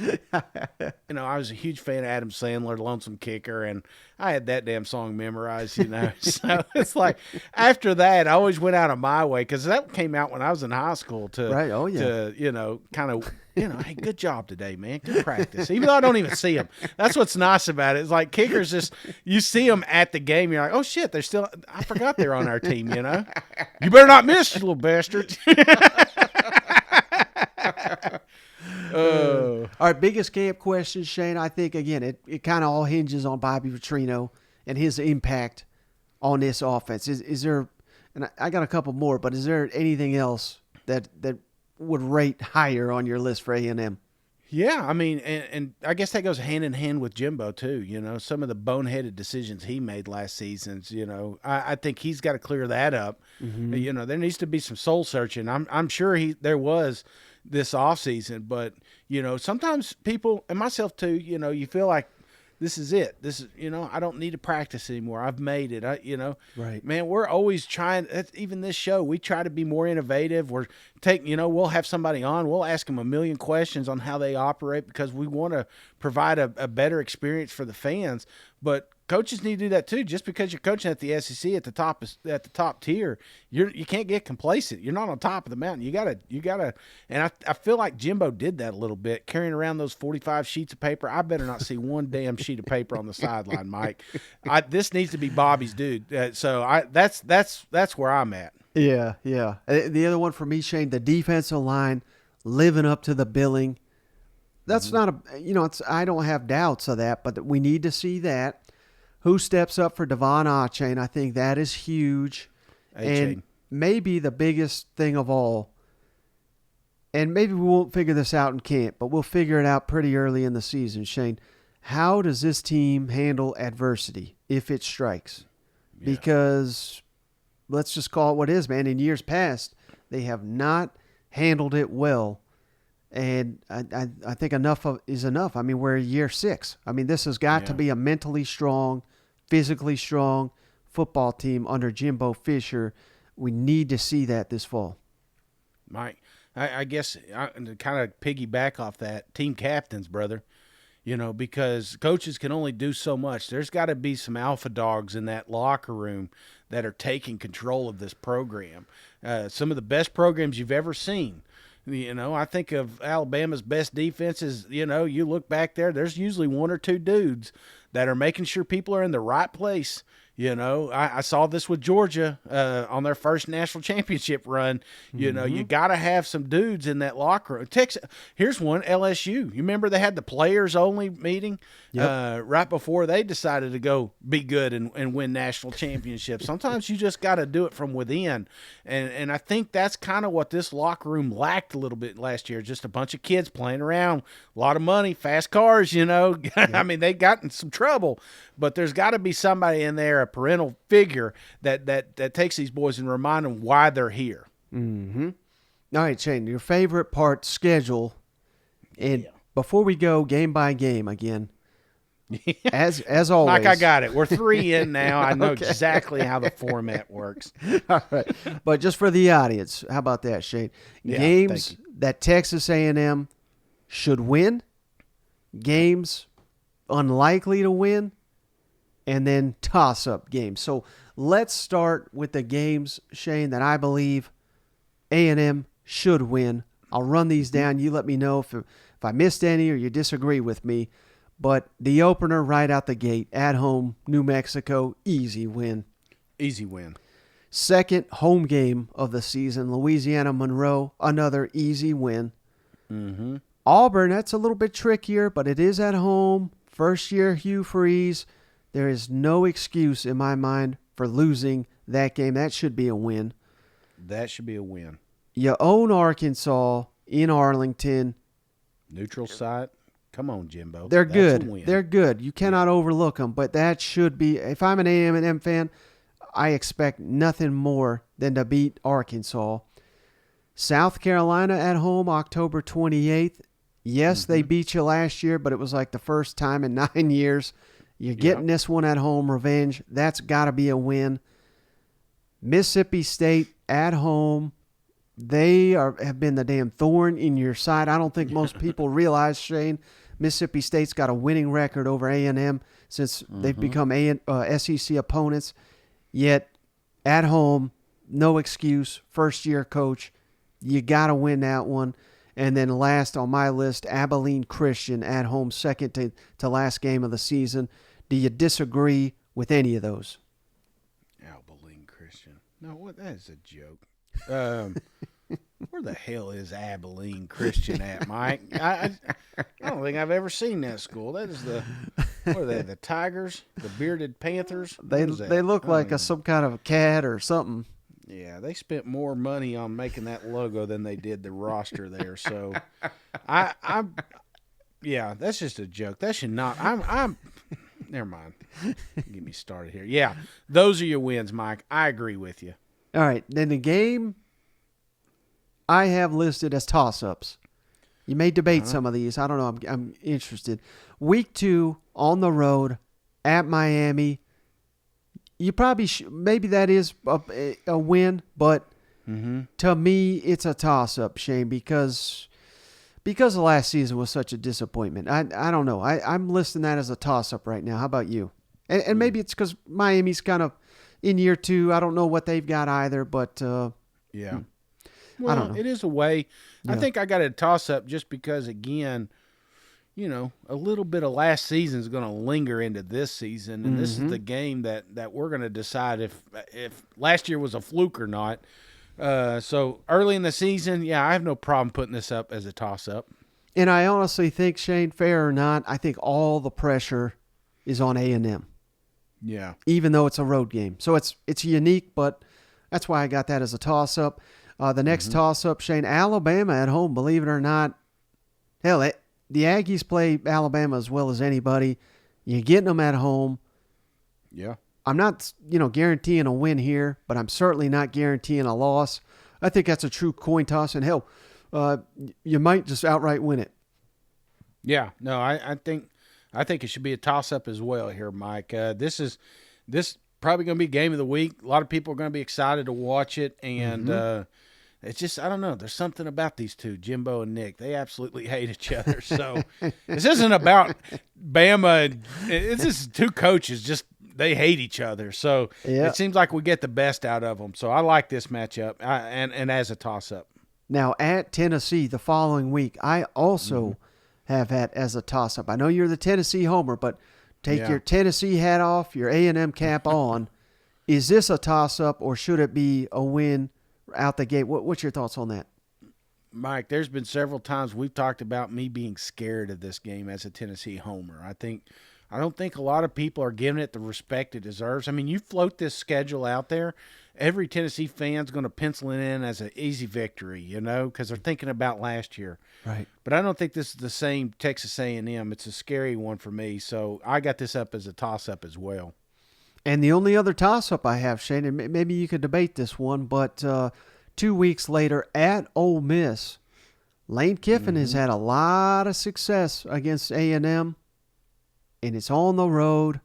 I was a huge fan of Adam Sandler, Lonesome Kicker, and I had that damn song memorized, So it's like after that, I always went out of my way because that came out when I was in high school Right. Oh, yeah. to kind of, hey, good job today, man. Good practice. Even though I don't even see them. That's what's nice about it. It's like kickers just, you see them at the game. You're like, oh, shit, I forgot they're on our team, You better not miss, you little bastard. All right, biggest camp question, Shane. I think, again, it kind of all hinges on Bobby Petrino and his impact on this offense. Is there, and I got a couple more, but is there anything else that would rate higher on your list for A&M? Yeah, I mean, and I guess that goes hand in hand with Jimbo too. Some of the boneheaded decisions he made last season. I think he's got to clear that up. Mm-hmm. There needs to be some soul searching. I'm sure there was this offseason, but sometimes people and myself too. You feel like this is it. This is I don't need to practice anymore. I've made it. Right. Man, we're always trying. Even this show, we try to be more innovative. We'll have somebody on. We'll ask them a million questions on how they operate because we want to provide a better experience for the fans. But coaches need to do that too. Just because you're coaching at the SEC at the top tier, you can't get complacent. You're not on top of the mountain. You gotta. And I feel like Jimbo did that a little bit, carrying around those 45 sheets of paper. I better not see one damn sheet of paper on the sideline, Mike. This needs to be Bobby's dude. That's where I'm at. Yeah. The other one for me, Shane, the defensive line living up to the billing. That's not I don't have doubts of that, but we need to see that. Who steps up for Devon Achane? I think that is huge. And maybe the biggest thing of all, and maybe we won't figure this out in camp, but we'll figure it out pretty early in the season, Shane. How does this team handle adversity if it strikes? Yeah. Because let's just call it what it is, man. In years past, they have not handled it well. And I think enough is enough. I mean, we're year 6. I mean, this has got to be a mentally strong, physically strong football team under Jimbo Fisher. We need to see that this fall. Mike, I guess to kind of piggyback off that, team captains, brother, because coaches can only do so much. There's got to be some alpha dogs in that locker room that are taking control of this program. Some of the best programs you've ever seen. I think of Alabama's best defenses. You look back there's usually one or two dudes that are making sure people are in the right place. I saw this with Georgia on their first national championship run. You got to have some dudes in that locker room. Texas, here's one, LSU. You remember they had the players-only meeting right before they decided to go be good and win national championships. Sometimes you just got to do it from within. And I think that's kind of what this locker room lacked a little bit last year, just a bunch of kids playing around, a lot of money, fast cars, I mean, they got in some trouble. But there's got to be somebody in there, a parental figure that takes these boys and remind them why they're here. Mm-hmm. All right, Shane, your favorite part, schedule. And before we go game by game again, as always. Mike, I got it. We're 3 in now. I know exactly how the format works. All right. But just for the audience, how about that, Shane? Games that Texas A&M should win, games unlikely to win, and then toss-up games. So let's start with the games, Shane, that I believe A&M should win. I'll run these down. You let me know if I missed any or you disagree with me. But the opener right out the gate, at home, New Mexico, easy win. Easy win. Second home game of the season, Louisiana Monroe, another easy win. Mm-hmm. Auburn, that's a little bit trickier, but it is at home. First year Hugh Freeze. There is no excuse in my mind for losing that game. That should be a win. That should be a win. You own Arkansas in Arlington. Neutral site. Come on, Jimbo. They're good. They're good. You cannot overlook them, but that should be, if I'm an A&M fan, I expect nothing more than to beat Arkansas. South Carolina at home, October 28th. Yes, they beat you last year, but it was like the first time in 9 years. You're getting this one at home, revenge. That's got to be a win. Mississippi State at home. Have been the damn thorn in your side. I don't think most people realize, Shane, Mississippi State's got a winning record over A&M since they've become SEC opponents. Yet, at home, no excuse. First-year coach. You got to win that one. And then last on my list, Abilene Christian at home, second to last game of the season. Do you disagree with any of those? Abilene Christian. No, that is a joke. Where the hell is Abilene Christian at, Mike? I don't think I've ever seen that school. That is what are they, the Tigers? The Bearded Panthers? They look like some kind of a cat or something. Yeah, they spent more money on making that logo than they did the roster there. So, yeah, that's just a joke. That should not. Never mind. Get me started here. Yeah, those are your wins, Mike. I agree with you. All right, then the game I have listed as toss-ups. You may debate some of these. I don't know. I'm interested. Week 2 on the road at Miami. You probably maybe that is a win, but to me it's a toss-up, Shane, because the last season was such a disappointment. I don't know. I'm listing that as a toss-up right now. How about you? And maybe it's because Miami's kind of in year 2. I don't know what they've got either, but yeah. Well, I don't know. It is a way. Yeah. I think I got a toss-up just because, again, a little bit of last season is going to linger into this season, and this is the game that we're going to decide if last year was a fluke or not. So early in the season, yeah, I have no problem putting this up as a toss-up. And I honestly think, Shane, fair or not, I think all the pressure is on A&M. Yeah. Even though it's a road game. So it's unique, but that's why I got that as a toss-up. The next toss-up, Shane, Alabama at home, believe it or not. Hell, the Aggies play Alabama as well as anybody. You're getting them at home. Yeah. I'm not, guaranteeing a win here, but I'm certainly not guaranteeing a loss. I think that's a true coin toss, and hell, you might just outright win it. Yeah. No, I think it should be a toss-up as well here, Mike. This probably going to be game of the week. A lot of people are going to be excited to watch it, and it's just, I don't know. There's something about these two, Jimbo and Nick. They absolutely hate each other. So this isn't about Bama. It's just two coaches. Just they hate each other. So It seems like we get the best out of them. So I like this matchup and as a toss-up. Now at Tennessee the following week, I also have that as a toss-up. I know you're the Tennessee homer, but take your Tennessee hat off, your A&M cap on. Is this a toss-up or should it be a win out the gate? What's your thoughts on that? Mike, there's been several times we've talked about me being scared of this game as a Tennessee homer. I don't think a lot of people are giving it the respect it deserves. I mean, you float this schedule out there, every Tennessee fan's going to pencil it in as an easy victory, because they're thinking about last year. Right. But I don't think this is the same Texas A&M. It's a scary one for me, so I got this up as a toss-up as well. And the only other toss-up I have, Shane, and maybe you could debate this one, but 2 weeks later at Ole Miss, Lane Kiffin has had a lot of success against A&M, and it's on the road.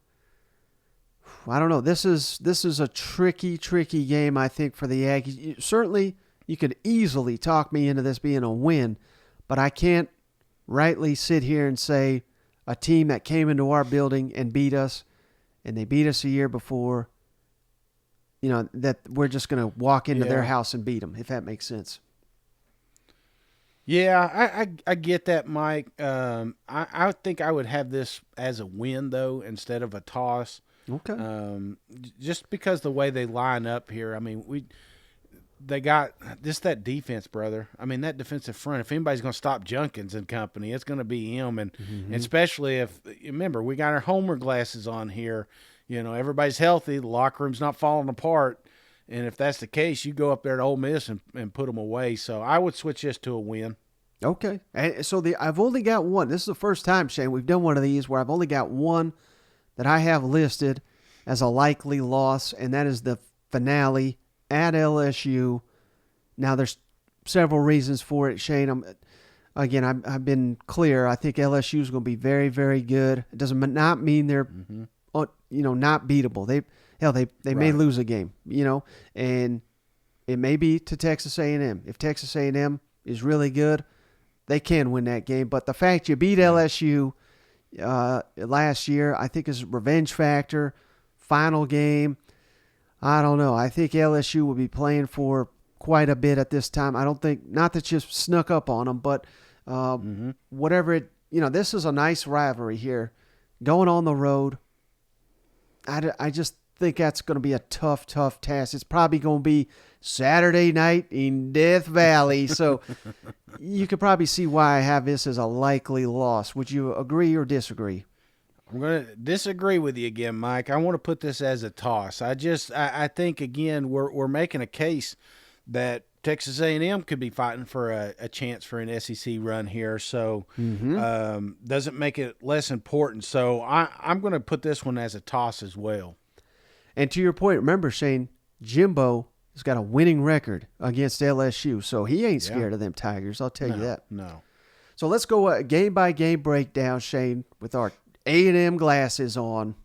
I don't know. This is a tricky game, I think, for the Aggies. Certainly, you could easily talk me into this being a win, but I can't rightly sit here and say a team that came into our building and beat us, and they beat us a year before, that we're just going to walk into their house and beat them, if that makes sense. Yeah, I get that, Mike. I think I would have this as a win, though, instead of a toss. Okay. Just because the way they line up here, I mean, they got just that defense, brother. I mean, that defensive front, if anybody's going to stop Junkins and company, it's going to be him. And especially if, remember, we got our homer glasses on here. Everybody's healthy. The locker room's not falling apart. And if that's the case, you go up there to Ole Miss and put them away. So I would switch this to a win. Okay. And so I've only got one. This is the first time, Shane, we've done one of these where I've only got one that I have listed as a likely loss, and that is the finale at LSU. Now, there's several reasons for it, Shane. again, I've been clear. I think LSU is going to be very, very good. It doesn't not mean they're, not beatable. They may lose a game, and it may be to Texas A&M. If Texas A&M is really good, they can win that game. But the fact you beat LSU last year, I think is a revenge factor. Final game, I don't know. I think LSU will be playing for quite a bit at this time. I don't think, not that you snuck up on them, but whatever it, this is a nice rivalry here. Going on the road, I just think that's going to be a tough task. It's probably going to be Saturday night in Death Valley. So you could probably see why I have this as a likely loss. Would you agree or disagree? I'm going to disagree with you again, Mike. I want to put this as a toss. I think, again, we're making a case that Texas A&M could be fighting for a chance for an SEC run here. So doesn't make it less important. So I'm going to put this one as a toss as well. And to your point, remember, Shane, Jimbo has got a winning record against LSU, so he ain't scared of them Tigers. I'll tell you that. No. So let's go a game-by-game breakdown, Shane, with our A&M glasses on.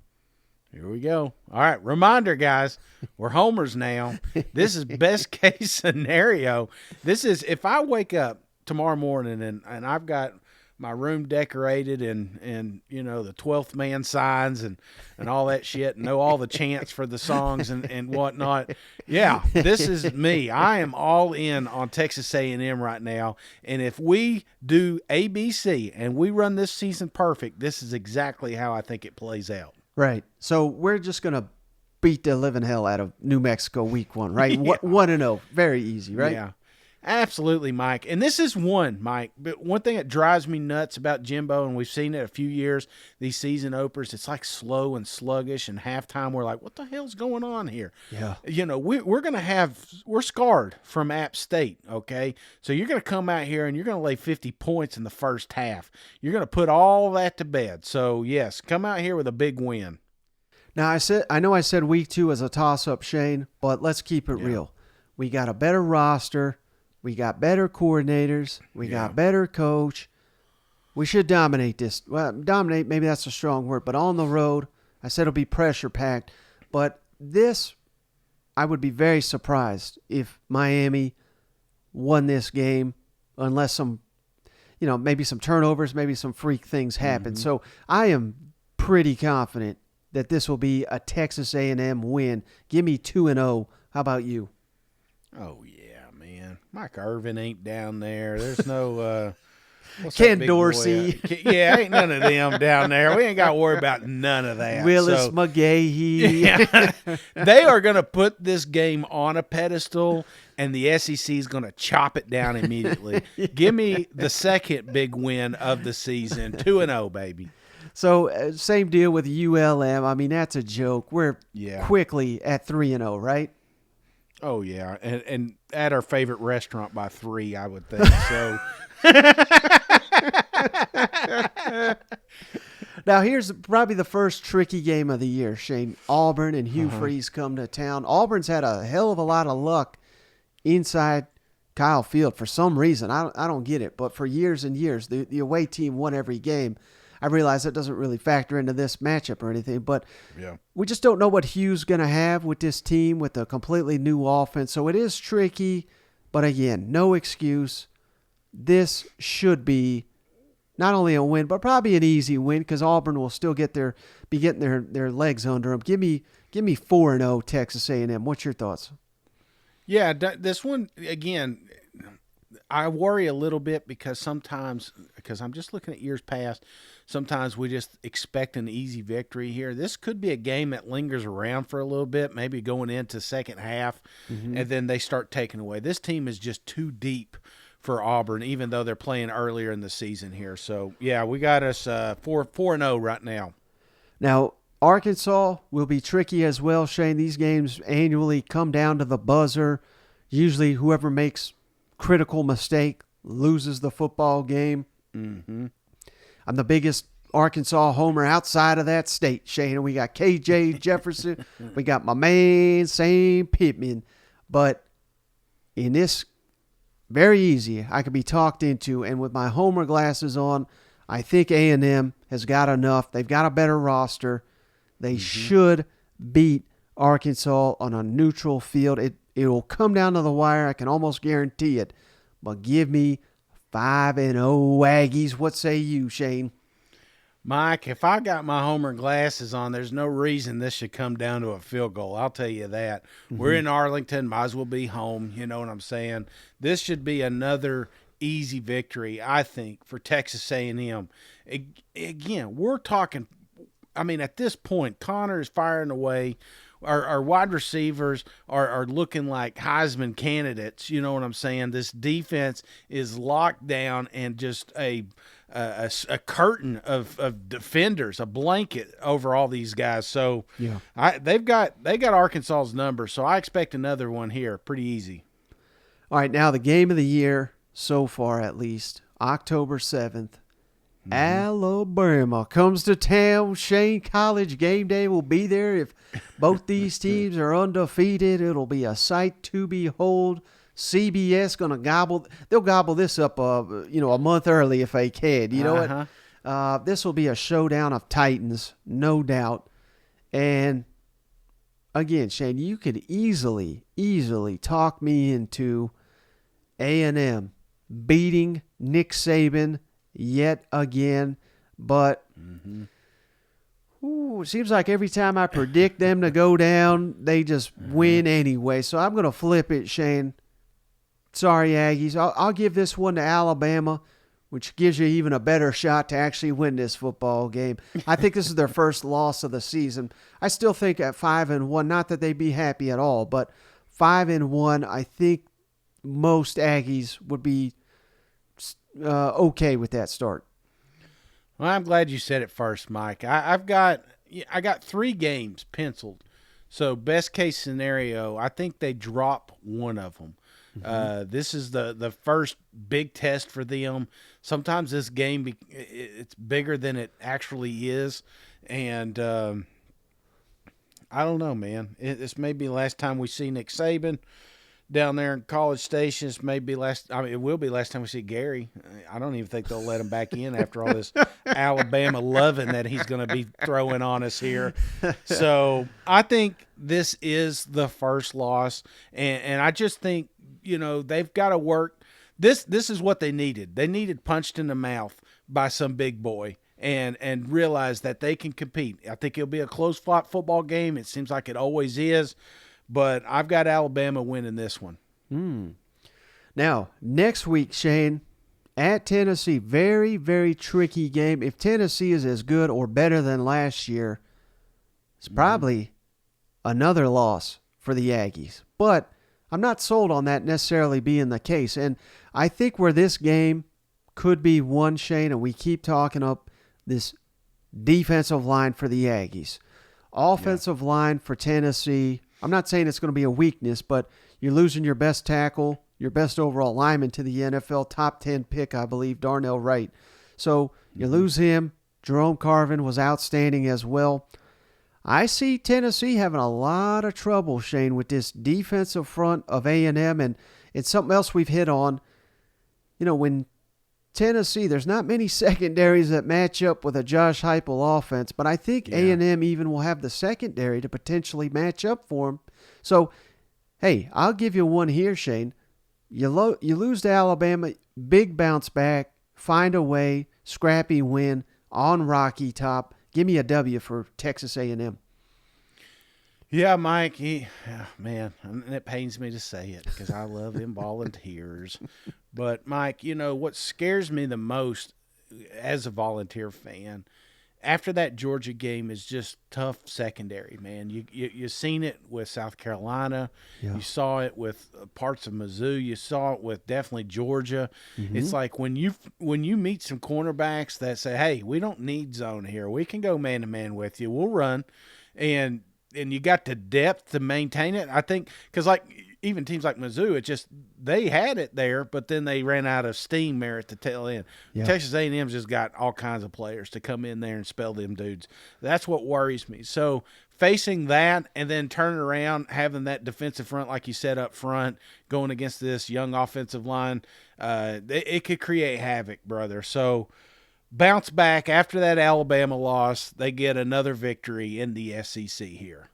Here we go. All right, reminder, guys, we're homers now. This is best case scenario. This is if I wake up tomorrow morning and I've got my room decorated and the 12th man signs and all that shit, and know all the chants for the songs and whatnot. Yeah, this is me. I am all in on Texas A&M right now. And if we do ABC and we run this season perfect, this is exactly how I think it plays out. Right. So we're just going to beat the living hell out of New Mexico week 1, right? Yeah. 1-0. Very easy, right? Yeah. Absolutely, Mike. And this is one, Mike. But one thing that drives me nuts about Jimbo, and we've seen it a few years, these season openers, it's like slow and sluggish, and halftime we're like, what the hell's going on here? Yeah. We're scarred from App State, okay? So you're going to come out here and you're going to lay 50 points in the first half. You're going to put all that to bed. So, yes, come out here with a big win. Now, I know I said week 2 as a toss-up, Shane, but let's keep it real. We got a better roster. We got better coordinators. We got better coach. We should dominate this. Well, dominate, maybe that's a strong word, but on the road, I said it'll be pressure-packed. But this, I would be very surprised if Miami won this game unless maybe some turnovers, maybe some freak things happen. So I am pretty confident that this will be a Texas A&M win. Give me 2-0. How about you? Oh, yeah. Mike Irvin ain't down there. There's no Ken Dorsey. Ain't none of them down there. We ain't got to worry about none of that. Willis McGahee. Yeah, they are going to put this game on a pedestal, and the SEC is going to chop it down immediately. Give me the second big win of the season, 2-0, baby. So same deal with ULM. I mean, that's a joke. We're quickly at 3-0, right? Oh, yeah, and at our favorite restaurant by 3, I would think. So, now here's probably the first tricky game of the year, Shane. Auburn and Hugh Freeze come to town. Auburn's had a hell of a lot of luck inside Kyle Field for some reason. I don't get it, but for years and years, the away team won every game. I realize that doesn't really factor into this matchup or anything, but we just don't know what Hugh's going to have with this team with a completely new offense. So it is tricky, but again, no excuse. This should be not only a win, but probably an easy win because Auburn will still be getting their legs under them. Give me 4-0 Texas A&M. What's your thoughts? Yeah, this one again. I worry a little bit because I'm just looking at years past, sometimes we just expect an easy victory here. This could be a game that lingers around for a little bit, maybe going into second half, and then they start taking away. This team is just too deep for Auburn, even though they're playing earlier in the season here. So, yeah, we got us 4-0 right now. Now, Arkansas will be tricky as well, Shane. These games annually come down to the buzzer. Usually whoever makes critical mistake loses the football game. I'm the biggest Arkansas homer outside of that state, Shane. We got KJ Jefferson. We got my man Sam Pittman. But in this very easy. I could be talked into, and with my homer glasses on, I think A&M has got enough. They've got a better roster. They should beat Arkansas on a neutral field. It'll come down to the wire. I can almost guarantee it. But give me 5-0 Aggies. What say you, Shane? Mike, if I got my homer glasses on, there's no reason this should come down to a field goal. I'll tell you that. We're in Arlington, might as well be home. You know what I'm saying? This should be another easy victory, I think, for Texas A&M. Again, we're talking, I mean, at this point, Connor is firing away. Our wide receivers are looking like Heisman candidates. You know what I'm saying? This defense is locked down and just a curtain of defenders, a blanket over all these guys. So Yeah. they got Arkansas's number. So I expect another one here, pretty easy. All right, now the game of the year so far, at least, October 7th. Alabama comes to town. Shane, College game day will be there. If both these teams are undefeated, it'll be a sight to behold. CBS they'll gobble this up, a month early if they can. You know what? This will be a showdown of Titans, no doubt. And again, Shane, you could easily talk me into A&M beating Nick Saban yet again, but it seems like every time I predict them to go down, they just win anyway. So I'm going to flip it, Shane. Sorry, Aggies. I'll give this one to Alabama, which gives you even a better shot to actually win this football game. I think this is their first loss of the season. I still think at 5-1, not that they'd be happy at all, but 5-1, I think most Aggies would be okay with that start. Well, I'm glad you said it first, Mike. I got 3 games penciled. So best case scenario, I think they drop one of them. This is the first big test for them. Sometimes this game it's bigger than it actually is, and I don't know, man. This may be the last time we see Nick Saban down there in College Station. It will be last time we see Gary. I don't even think they'll let him back in after all this Alabama loving that he's going to be throwing on us here. So I think this is the first loss, and I just think, they've got to work. This is what they needed. They needed punched in the mouth by some big boy and realize that they can compete. I think it'll be a close-fought football game. It seems like it always is. But I've got Alabama winning this one. Now, next week, Shane, at Tennessee, very, very tricky game. If Tennessee is as good or better than last year, it's probably another loss for the Aggies. But I'm not sold on that necessarily being the case. And I think where this game could be won, Shane, and we keep talking up this defensive line for the Aggies. Offensive line for Tennessee, I'm not saying it's going to be a weakness, but you're losing your best tackle, your best overall lineman to the NFL top 10 pick, I believe, Darnell Wright. So you lose him. Jerome Carvin was outstanding as well. I see Tennessee having a lot of trouble, Shane, with this defensive front of A&M, and it's something else we've hit on. When Tennessee, there's not many secondaries that match up with a Josh Heupel offense, but I think A&M even will have the secondary to potentially match up for him. So, hey, I'll give you one here, Shane. You lose to Alabama, big bounce back, find a way, scrappy win on Rocky Top. Give me a W for Texas A&M. Yeah, Mike, man, and it pains me to say it because I love them volunteers. But, Mike, what scares me the most as a volunteer fan after that Georgia game is just tough secondary, man. You've seen it with South Carolina. Yeah. You saw it with parts of Mizzou. You saw it with definitely Georgia. It's like when you meet some cornerbacks that say, hey, we don't need zone here. We can go man-to-man with you. We'll run. And you got the depth to maintain it. I think because, even teams like Mizzou, they had it there, but then they ran out of steam there at the tail end. Yeah. Texas A&M's just got all kinds of players to come in there and spell them dudes. That's what worries me. So facing that and then turning around, having that defensive front, like you said up front, going against this young offensive line, it could create havoc, brother. So bounce back after that Alabama loss. They get another victory in the SEC here.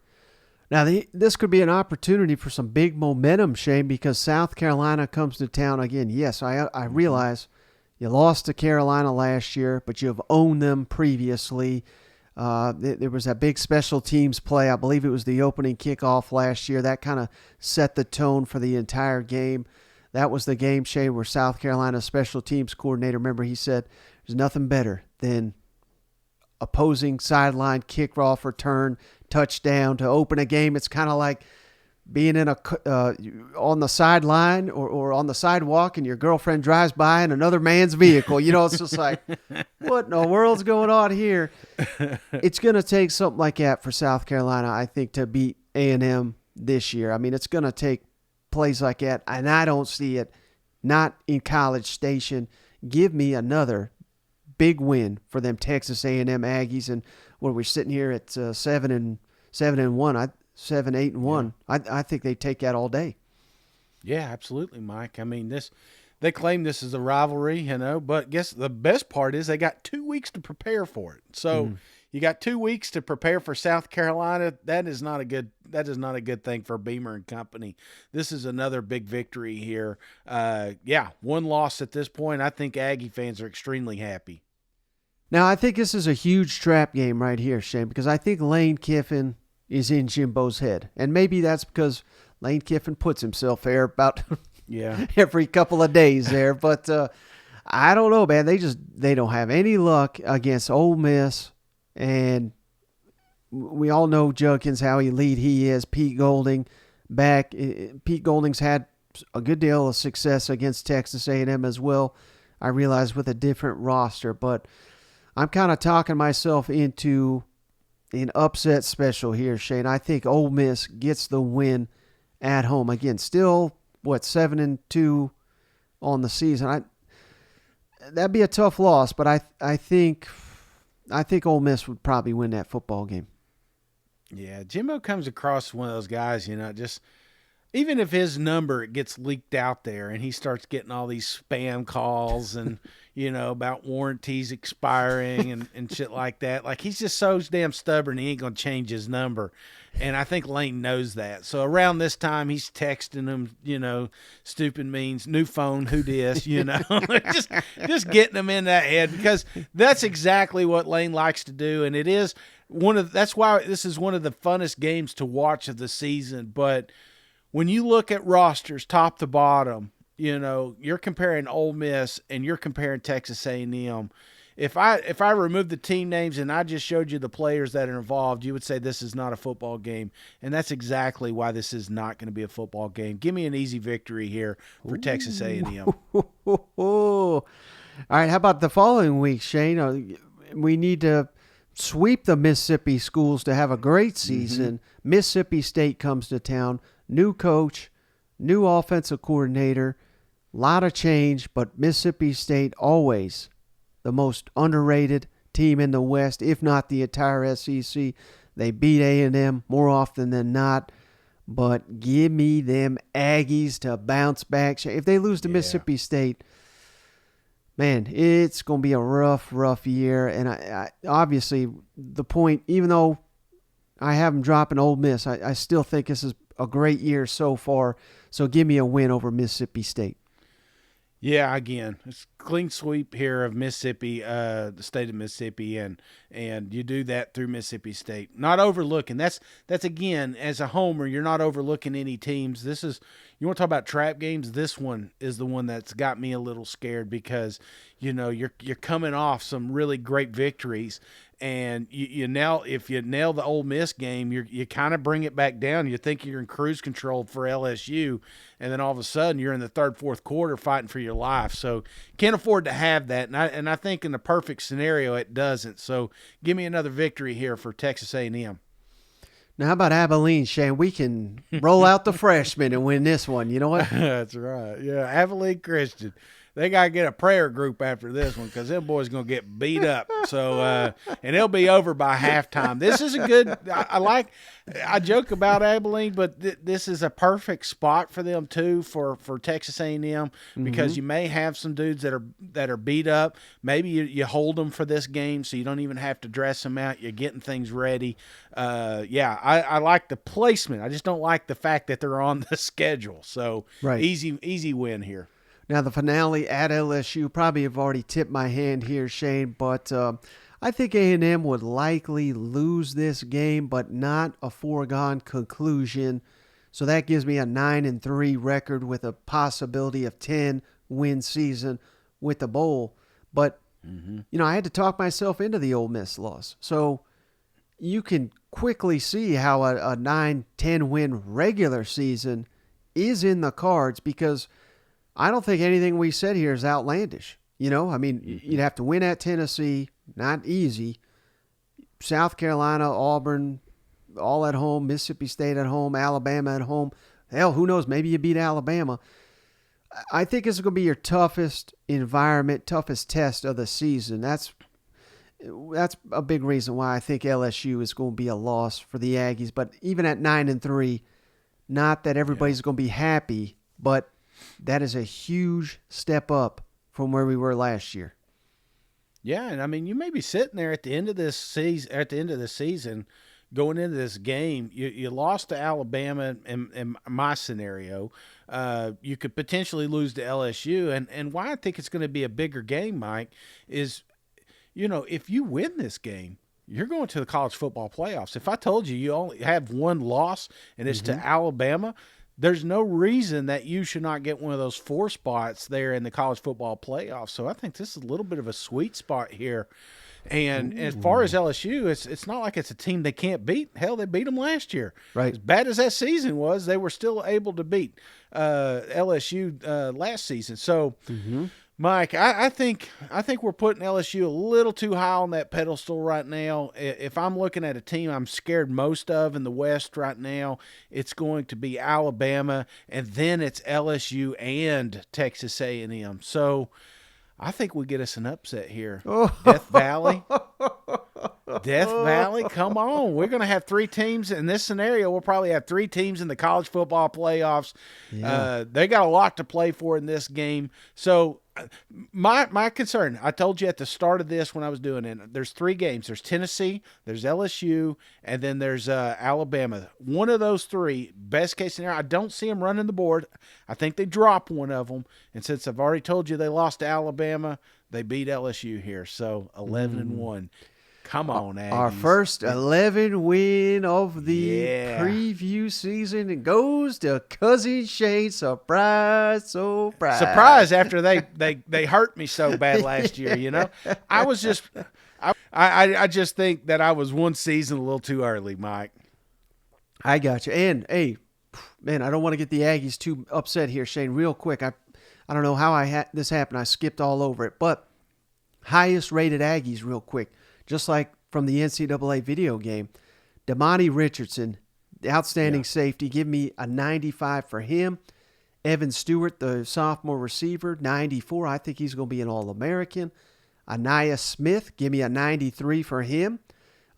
Now, this could be an opportunity for some big momentum, Shane, because South Carolina comes to town again. Yes, I realize you lost to Carolina last year, but you have owned them previously. There was that big special teams play. I believe it was the opening kickoff last year. That kind of set the tone for the entire game. That was the game, Shane, where South Carolina's special teams coordinator, remember, he said, there's nothing better than opposing sideline kickoff return, touchdown to open a game. It's kind of like being in on the sideline or on the sidewalk and your girlfriend drives by in another man's vehicle. It's just like, what in the world's going on here? It's going to take something like that for South Carolina, I think, to beat A&M this year. I mean, it's going to take plays like that, and I don't see it not in College Station. Give me another big win for them Texas A&M Aggies, and when we're sitting here at 7-1, 7-8-1, I think they take that all day. Yeah, absolutely, Mike. I mean, they claim this is a rivalry, but guess the best part is they got 2 weeks to prepare for it. So you got 2 weeks to prepare for South Carolina. That is not a good thing for Beamer and company. This is another big victory here. One loss at this point. I think Aggie fans are extremely happy. Now, I think this is a huge trap game right here, Shane, because I think Lane Kiffin is in Jimbo's head. And maybe that's because Lane Kiffin puts himself there about every couple of days there. But I don't know, man. They don't have any luck against Ole Miss. And we all know Judkins, how elite he is. Pete Golding's had a good deal of success against Texas A&M as well. I realize with a different roster, but I'm kind of talking myself into an upset special here, Shane. I think Ole Miss gets the win at home. Again, still, 7-2 on the season. That'd be a tough loss, but I think Ole Miss would probably win that football game. Yeah, Jimbo comes across one of those guys, just even if his number gets leaked out there and he starts getting all these spam calls and, about warranties expiring and shit like that, like he's just so damn stubborn he ain't going to change his number. And I think Lane knows that. So around this time, he's texting him, stupid means, new phone, who dis, just getting them in that head, because that's exactly what Lane likes to do. And it is that's why this is one of the funnest games to watch of the season. But when you look at rosters top to bottom, you're comparing Ole Miss and you're comparing Texas A&M. If I remove the team names and I just showed you the players that are involved, you would say this is not a football game. And that's exactly why this is not going to be a football game. Give me an easy victory here for Texas A&M. All right, how about the following week, Shane? We need to sweep the Mississippi schools to have a great season. Mississippi State comes to town. New coach, new offensive coordinator, a lot of change, but Mississippi State always the most underrated team in the West, if not the entire SEC. They beat A&M more often than not, but give me them Aggies to bounce back. If they lose to Mississippi State, man, it's going to be a rough year. And I obviously, the point, even though I have them dropping Ole Miss, I still think this is a great year so far. So give me a win over Mississippi State. Yeah, again, it's clean sweep here of Mississippi, the state of Mississippi, and you do that through Mississippi State. Not overlooking. That's again, as a homer, you're not overlooking any teams. This is, you want to talk about trap games? This one is the one that's got me a little scared, because you're coming off some really great victories. And if you nail the Ole Miss game, you kind of bring it back down. You think you're in cruise control for LSU, and then all of a sudden you're in the third, fourth quarter fighting for your life. So can't afford to have that. And I think in the perfect scenario it doesn't. So give me another victory here for Texas A&M. Now, how about Abilene, Shane? We can roll out the freshmen and win this one. You know what? That's right. Yeah, Abilene Christian. they gotta get a prayer group after this one because them boys gonna get beat up. So and it'll be over by halftime. This is a good. I joke about Abilene, but this is a perfect spot for them too for Texas A&M because you may have some dudes that are beat up. Maybe you hold them for this game so you don't even have to dress them out. You're getting things ready. I like the placement. I just don't like the fact that they're on the schedule. So easy win here. Now the finale at LSU, probably have already tipped my hand here, Shane, but I think A&M would likely lose this game, but not a foregone conclusion. So that gives me a 9-3 record with a possibility of 10-win season with the bowl. But I had to talk myself into the Ole Miss loss. So you can quickly see how a 9-10 win regular season is in the cards because I don't think anything we said here is outlandish. You'd have to win at Tennessee, not easy. South Carolina, Auburn, all at home. Mississippi State at home. Alabama at home. Hell, who knows? Maybe you beat Alabama. I think it's going to be your toughest environment, toughest test of the season. That's a big reason why I think LSU is going to be a loss for the Aggies. But even at 9-3, not that everybody's going to be happy, but that is a huge step up from where we were last year. Yeah, and you may be sitting there at the end of this season, going into this game. You lost to Alabama in my scenario. You could potentially lose to LSU, and why I think it's going to be a bigger game, Mike, is if you win this game, you're going to the college football playoffs. If I told you only have one loss and it's to Alabama, there's no reason that you should not get one of those 4 spots there in the college football playoffs. So I think this is a little bit of a sweet spot here. And as far as LSU, it's not like it's a team they can't beat. Hell, they beat them last year. Right. As bad as that season was, they were still able to beat LSU last season. So, Mike, I think we're putting LSU a little too high on that pedestal right now. If I'm looking at a team I'm scared most of in the West right now, it's going to be Alabama, and then it's LSU and Texas A&M. So I think we get us an upset here. Death Valley. Death Valley, come on. We're going to have 3 teams. In this scenario, we'll probably have 3 teams in the college football playoffs. Yeah. They got a lot to play for in this game. So my concern, I told you at the start of this when I was doing it, there's 3 games. There's Tennessee, there's LSU, and then there's Alabama. One of those 3, best case scenario, I don't see them running the board. I think they drop one of them. And since I've already told you they lost to Alabama, they beat LSU here. So 11-1. Come on, Aggies. Our first 11 win of the preview season. It goes to Cousin Shane. Surprise, surprise. Surprise after they hurt me so bad last year, I was just I just think that I was one season a little too early, Mike. I got you. And, hey, man, I don't want to get the Aggies too upset here, Shane. Real quick, I don't know how this happened. I skipped all over it. But highest rated Aggies real quick. Just like from the NCAA video game, Damani Richardson, the outstanding safety, give me a 95 for him. Evan Stewart, the sophomore receiver, 94. I think he's going to be an All-American. Anaya Smith, give me a 93 for him.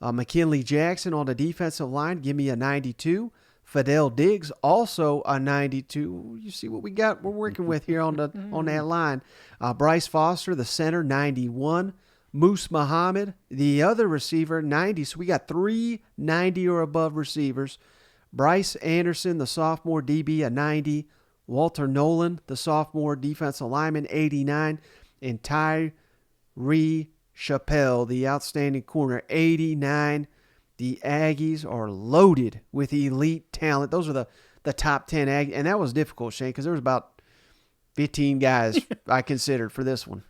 McKinley Jackson on the defensive line, give me a 92. Fidel Diggs, also a 92. You see what we got? We're working with here on that line. Bryce Foster, the center, 91. Moose Muhammad, the other receiver, 90. So we got 3 90 or above receivers. Bryce Anderson, the sophomore DB, a 90. Walter Nolan, the sophomore defensive lineman, 89. And Tyree Chappelle, the outstanding corner, 89. The Aggies are loaded with elite talent. Those are the top 10 Aggies. And that was difficult, Shane, because there was about 15 guys I considered for this one.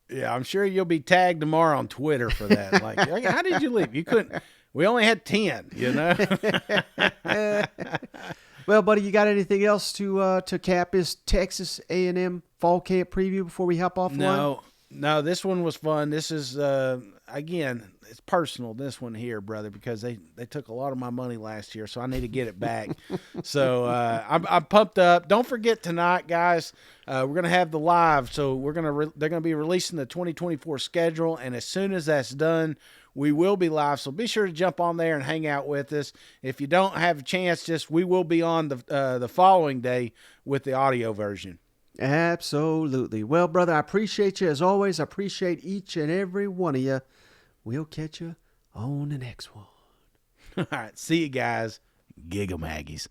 Yeah, I'm sure you'll be tagged tomorrow on Twitter for that. Like, how did you leave? You couldn't. We only had 10. Well, buddy, you got anything else to cap this Texas A&M fall camp preview before we hop off the line? No, this one was fun. This is again, it's personal. This one here, brother, because they took a lot of my money last year, so I need to get it back. So I'm pumped up. Don't forget tonight, guys. We're gonna have the live. So they're gonna be releasing the 2024 schedule, and as soon as that's done, we will be live. So be sure to jump on there and hang out with us. If you don't have a chance, we will be on the following day with the audio version. Absolutely. Well, brother, I appreciate you as always. I appreciate each and every one of you. We'll catch you on the next one. All right. See you guys. Gig 'em Aggies.